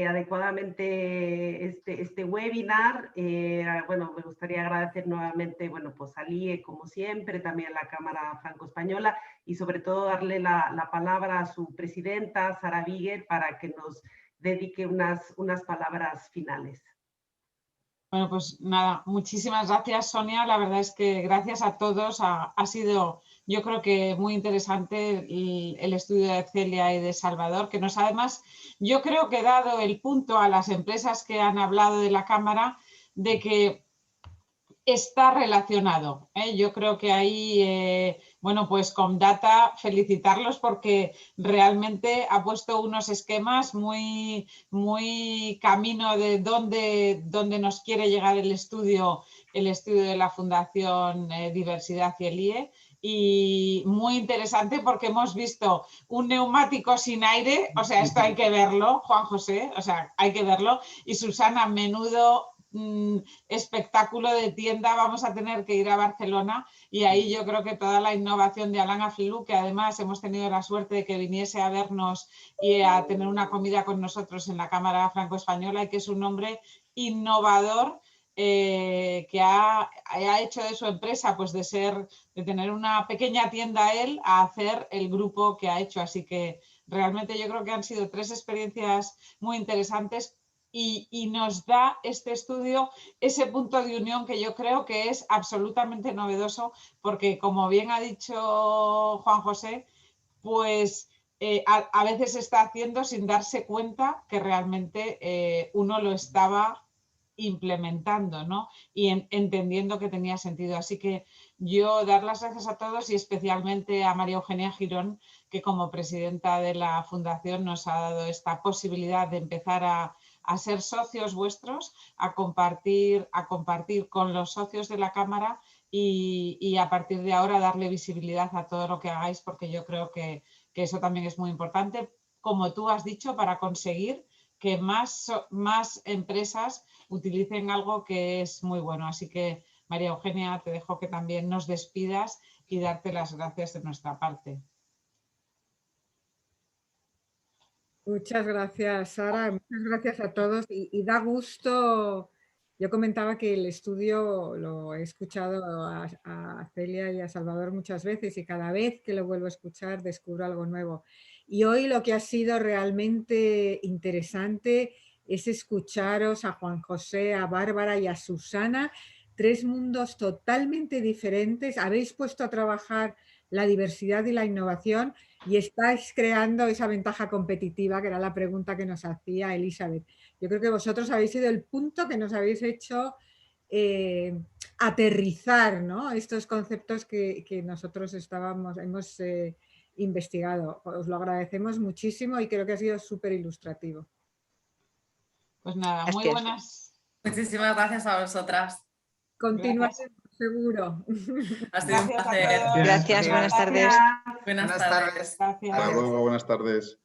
adecuadamente este webinar. Bueno, me gustaría agradecer nuevamente, bueno, pues a LIE, como siempre, también a la Cámara Franco-Española y sobre todo darle la palabra a su presidenta, Sara Biguer, para que nos dedique unas palabras finales. Bueno, pues nada, muchísimas gracias, Sonia. La verdad es que gracias a todos. Ha sido, yo creo que muy interesante el estudio de Celia y de Salvador, que nos además, yo creo que dado el punto a las empresas que han hablado de la Cámara, de que está relacionado. Yo creo que ahí, bueno, pues con Data felicitarlos porque realmente ha puesto unos esquemas muy, muy camino de dónde nos quiere llegar el estudio de la Fundación Diversidad y el IE, y muy interesante porque hemos visto un neumático sin aire, o sea, esto hay que verlo, Juan José, o sea, hay que verlo, y Susana, menudo espectáculo de tienda, vamos a tener que ir a Barcelona, y ahí yo creo que toda la innovación de Alain Afflelou, que además hemos tenido la suerte de que viniese a vernos y a tener una comida con nosotros en la Cámara Franco-Española, y que es un hombre innovador, que ha hecho de su empresa, pues de tener una pequeña tienda él, a hacer el grupo que ha hecho. Así que realmente yo creo que han sido 3 experiencias muy interesantes y nos da este estudio ese punto de unión que yo creo que es absolutamente novedoso, porque como bien ha dicho Juan José, pues a veces se está haciendo sin darse cuenta que realmente uno lo estaba implementando, ¿no? Y entendiendo que tenía sentido. Así que yo dar las gracias a todos y especialmente a María Eugenia Girón, que como presidenta de la Fundación nos ha dado esta posibilidad de empezar a ser socios vuestros, a compartir con los socios de la Cámara y a partir de ahora darle visibilidad a todo lo que hagáis, porque yo creo que eso también es muy importante, como tú has dicho, para conseguir que más empresas utilicen algo que es muy bueno. Así que, María Eugenia, te dejo que también nos despidas y darte las gracias de nuestra parte. Muchas gracias, Sara. Muchas gracias a todos. Y da gusto. Yo comentaba que el estudio lo he escuchado a Celia y a Salvador muchas veces y cada vez que lo vuelvo a escuchar descubro algo nuevo. Y hoy lo que ha sido realmente interesante es escucharos a Juan José, a Bárbara y a Susana, 3 mundos totalmente diferentes. Habéis puesto a trabajar la diversidad y la innovación y estáis creando esa ventaja competitiva, que era la pregunta que nos hacía Elizabeth. Yo creo que vosotros habéis sido el punto que nos habéis hecho aterrizar, ¿no?, estos conceptos que nosotros hemos investigado. Os lo agradecemos muchísimo y creo que ha sido súper ilustrativo. Pues nada, muy buenas. Muchísimas gracias a vosotras. Continuación, seguro. Ha sido un placer. Gracias, buenas tardes. Buenas tardes. Gracias. Hasta luego, buenas tardes.